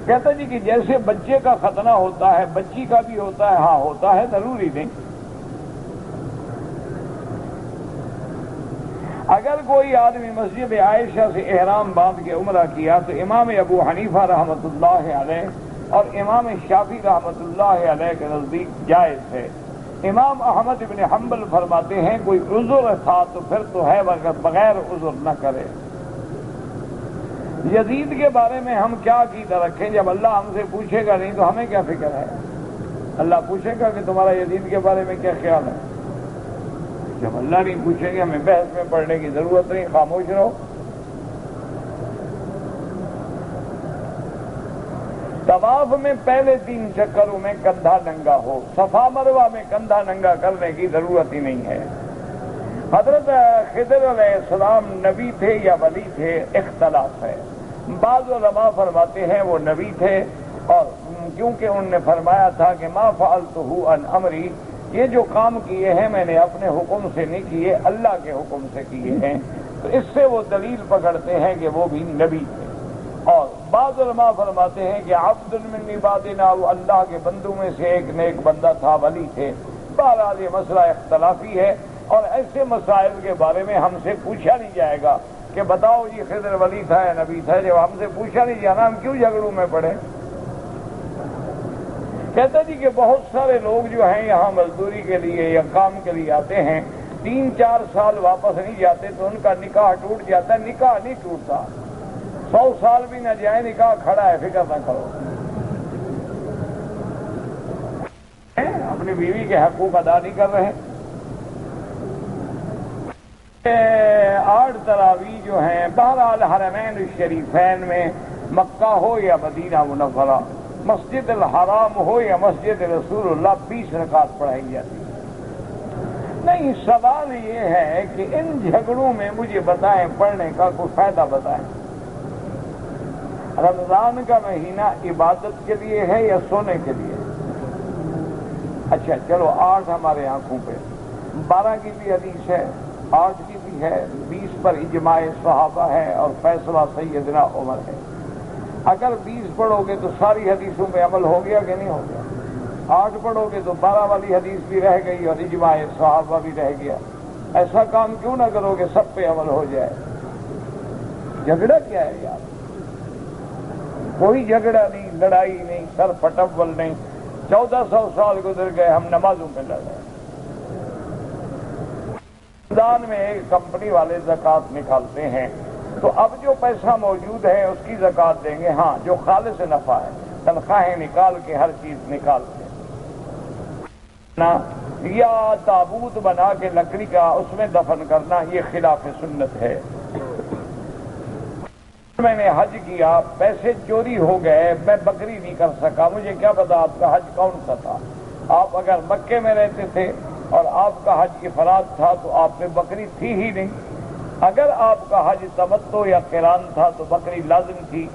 کہتا جی کہ جیسے بچے کا ختنہ ہوتا ہے، بچی کا بھی ہوتا ہے. ہاں ہوتا ہے، ضروری نہیں. اگر کوئی آدمی مسجد عائشہ سے احرام باندھ کے عمرہ کیا تو امام ابو حنیفہ رحمۃ اللہ علیہ اور امام شافعی رحمۃ اللہ علیہ کے نزدیک جائز ہے. امام احمد بن حنبل فرماتے ہیں کوئی عذر تھا تو پھر تو ہے، مگر بغیر عذر نہ کرے. یزید کے بارے میں ہم کیا عقیدہ رکھیں؟ جب اللہ ہم سے پوچھے گا نہیں تو ہمیں کیا فکر ہے؟ اللہ پوچھے گا کہ تمہارا یزید کے بارے میں کیا خیال ہے. جب اللہ نہیں پوچھیں گے ہمیں بحث میں پڑھنے کی ضرورت نہیں، خاموش رہو. طواف میں پہلے 3 چکروں میں کندھا ننگا ہو. صفا مروہ میں کندھا ننگا کرنے کی ضرورت ہی نہیں ہے. حضرت خضر علیہ السلام نبی تھے یا ولی تھے؟ اختلاف ہے. بعض علماء فرماتے ہیں وہ نبی تھے، اور کیونکہ انہوں نے فرمایا تھا کہ ما فعلتہ عن امری، یہ جو کام کیے ہیں میں نے اپنے حکم سے نہیں کیے، اللہ کے حکم سے کیے ہیں. تو اس سے وہ دلیل پکڑتے ہیں کہ وہ بھی نبی تھے. اور بعض علماء فرماتے ہیں کہ عبد من عبادنا، وہ اللہ کے بندوں میں سے ایک نیک بندہ تھا، ولی تھے. بہرحال یہ مسئلہ اختلافی ہے، اور ایسے مسائل کے بارے میں ہم سے پوچھا نہیں جائے گا کہ بتاؤ جی خضر ولی تھا یا نبی تھا. جب ہم سے پوچھا نہیں جانا ہم کیوں جھگڑوں میں پڑے؟ کہتا جی کہ بہت سارے لوگ جو ہیں یہاں مزدوری کے لیے یا کام کے لیے آتے ہیں، 3-4 سال واپس نہیں جاتے تو ان کا نکاح ٹوٹ جاتا ہے. نکاح نہیں ٹوٹتا، 100 سال بھی نہ جائیں نکاح کھڑا ہے، فکر نہ کرو. اپنی بیوی کے حقوق ادا نہیں کر رہے. 8 تراویح جو ہیں بہرحال حرمین الشریفین میں، مکہ ہو یا مدینہ منورہ، مسجد الحرام ہو یا مسجد رسول اللہ 20 رکعت پڑھائی جاتی ہے۔ نہیں، سوال یہ ہے کہ ان جھگڑوں میں مجھے بتائیں، پڑھنے کا کوئی فائدہ بتائیں۔ رمضان کا مہینہ عبادت کے لیے ہے یا سونے کے لیے؟ اچھا چلو 8 ہمارے آنکھوں پہ، 12 کی بھی حدیث ہے، 8 کی بھی ہے، 20 پر اجماع صحابہ ہے اور فیصلہ سیدنا عمر ہے۔ اگر 20 پڑھو گے تو ساری حدیثوں پہ عمل ہو گیا کہ نہیں ہو گیا؟ 8 پڑھو گے تو 12 والی حدیث بھی رہ گئی اور اجماع صحابہ بھی رہ گیا۔ ایسا کام کیوں نہ کرو کہ سب پہ عمل ہو جائے؟ جھگڑا کیا ہے یار؟ کوئی جھگڑا نہیں، لڑائی نہیں، سر پٹول نہیں۔ 1400 سال گزر گئے، ہم نمازوں پہ لڑ رہے ہیں۔ رمضان میں ایک کمپنی والے زکوٰۃ نکالتے ہیں، تو اب جو پیسہ موجود ہے اس کی زکوٰۃ دیں گے، ہاں جو خالص نفع ہے، تنخواہیں نکال کے ہر چیز نکال کے یا تابوت بنا کے لکڑی کا اس میں دفن کرنا، یہ خلاف سنت ہے۔ میں نے حج کیا، پیسے چوری ہو گئے، میں بکری نہیں کر سکا، مجھے کیا پتا آپ کا حج کون سا تھا؟ آپ اگر مکے میں رہتے تھے اور آپ کا حج افراد تھا تو آپ میں بکری تھی ہی نہیں۔ اگر آپ کا حج تمتع یا قران تھا تو بکری لازم تھی،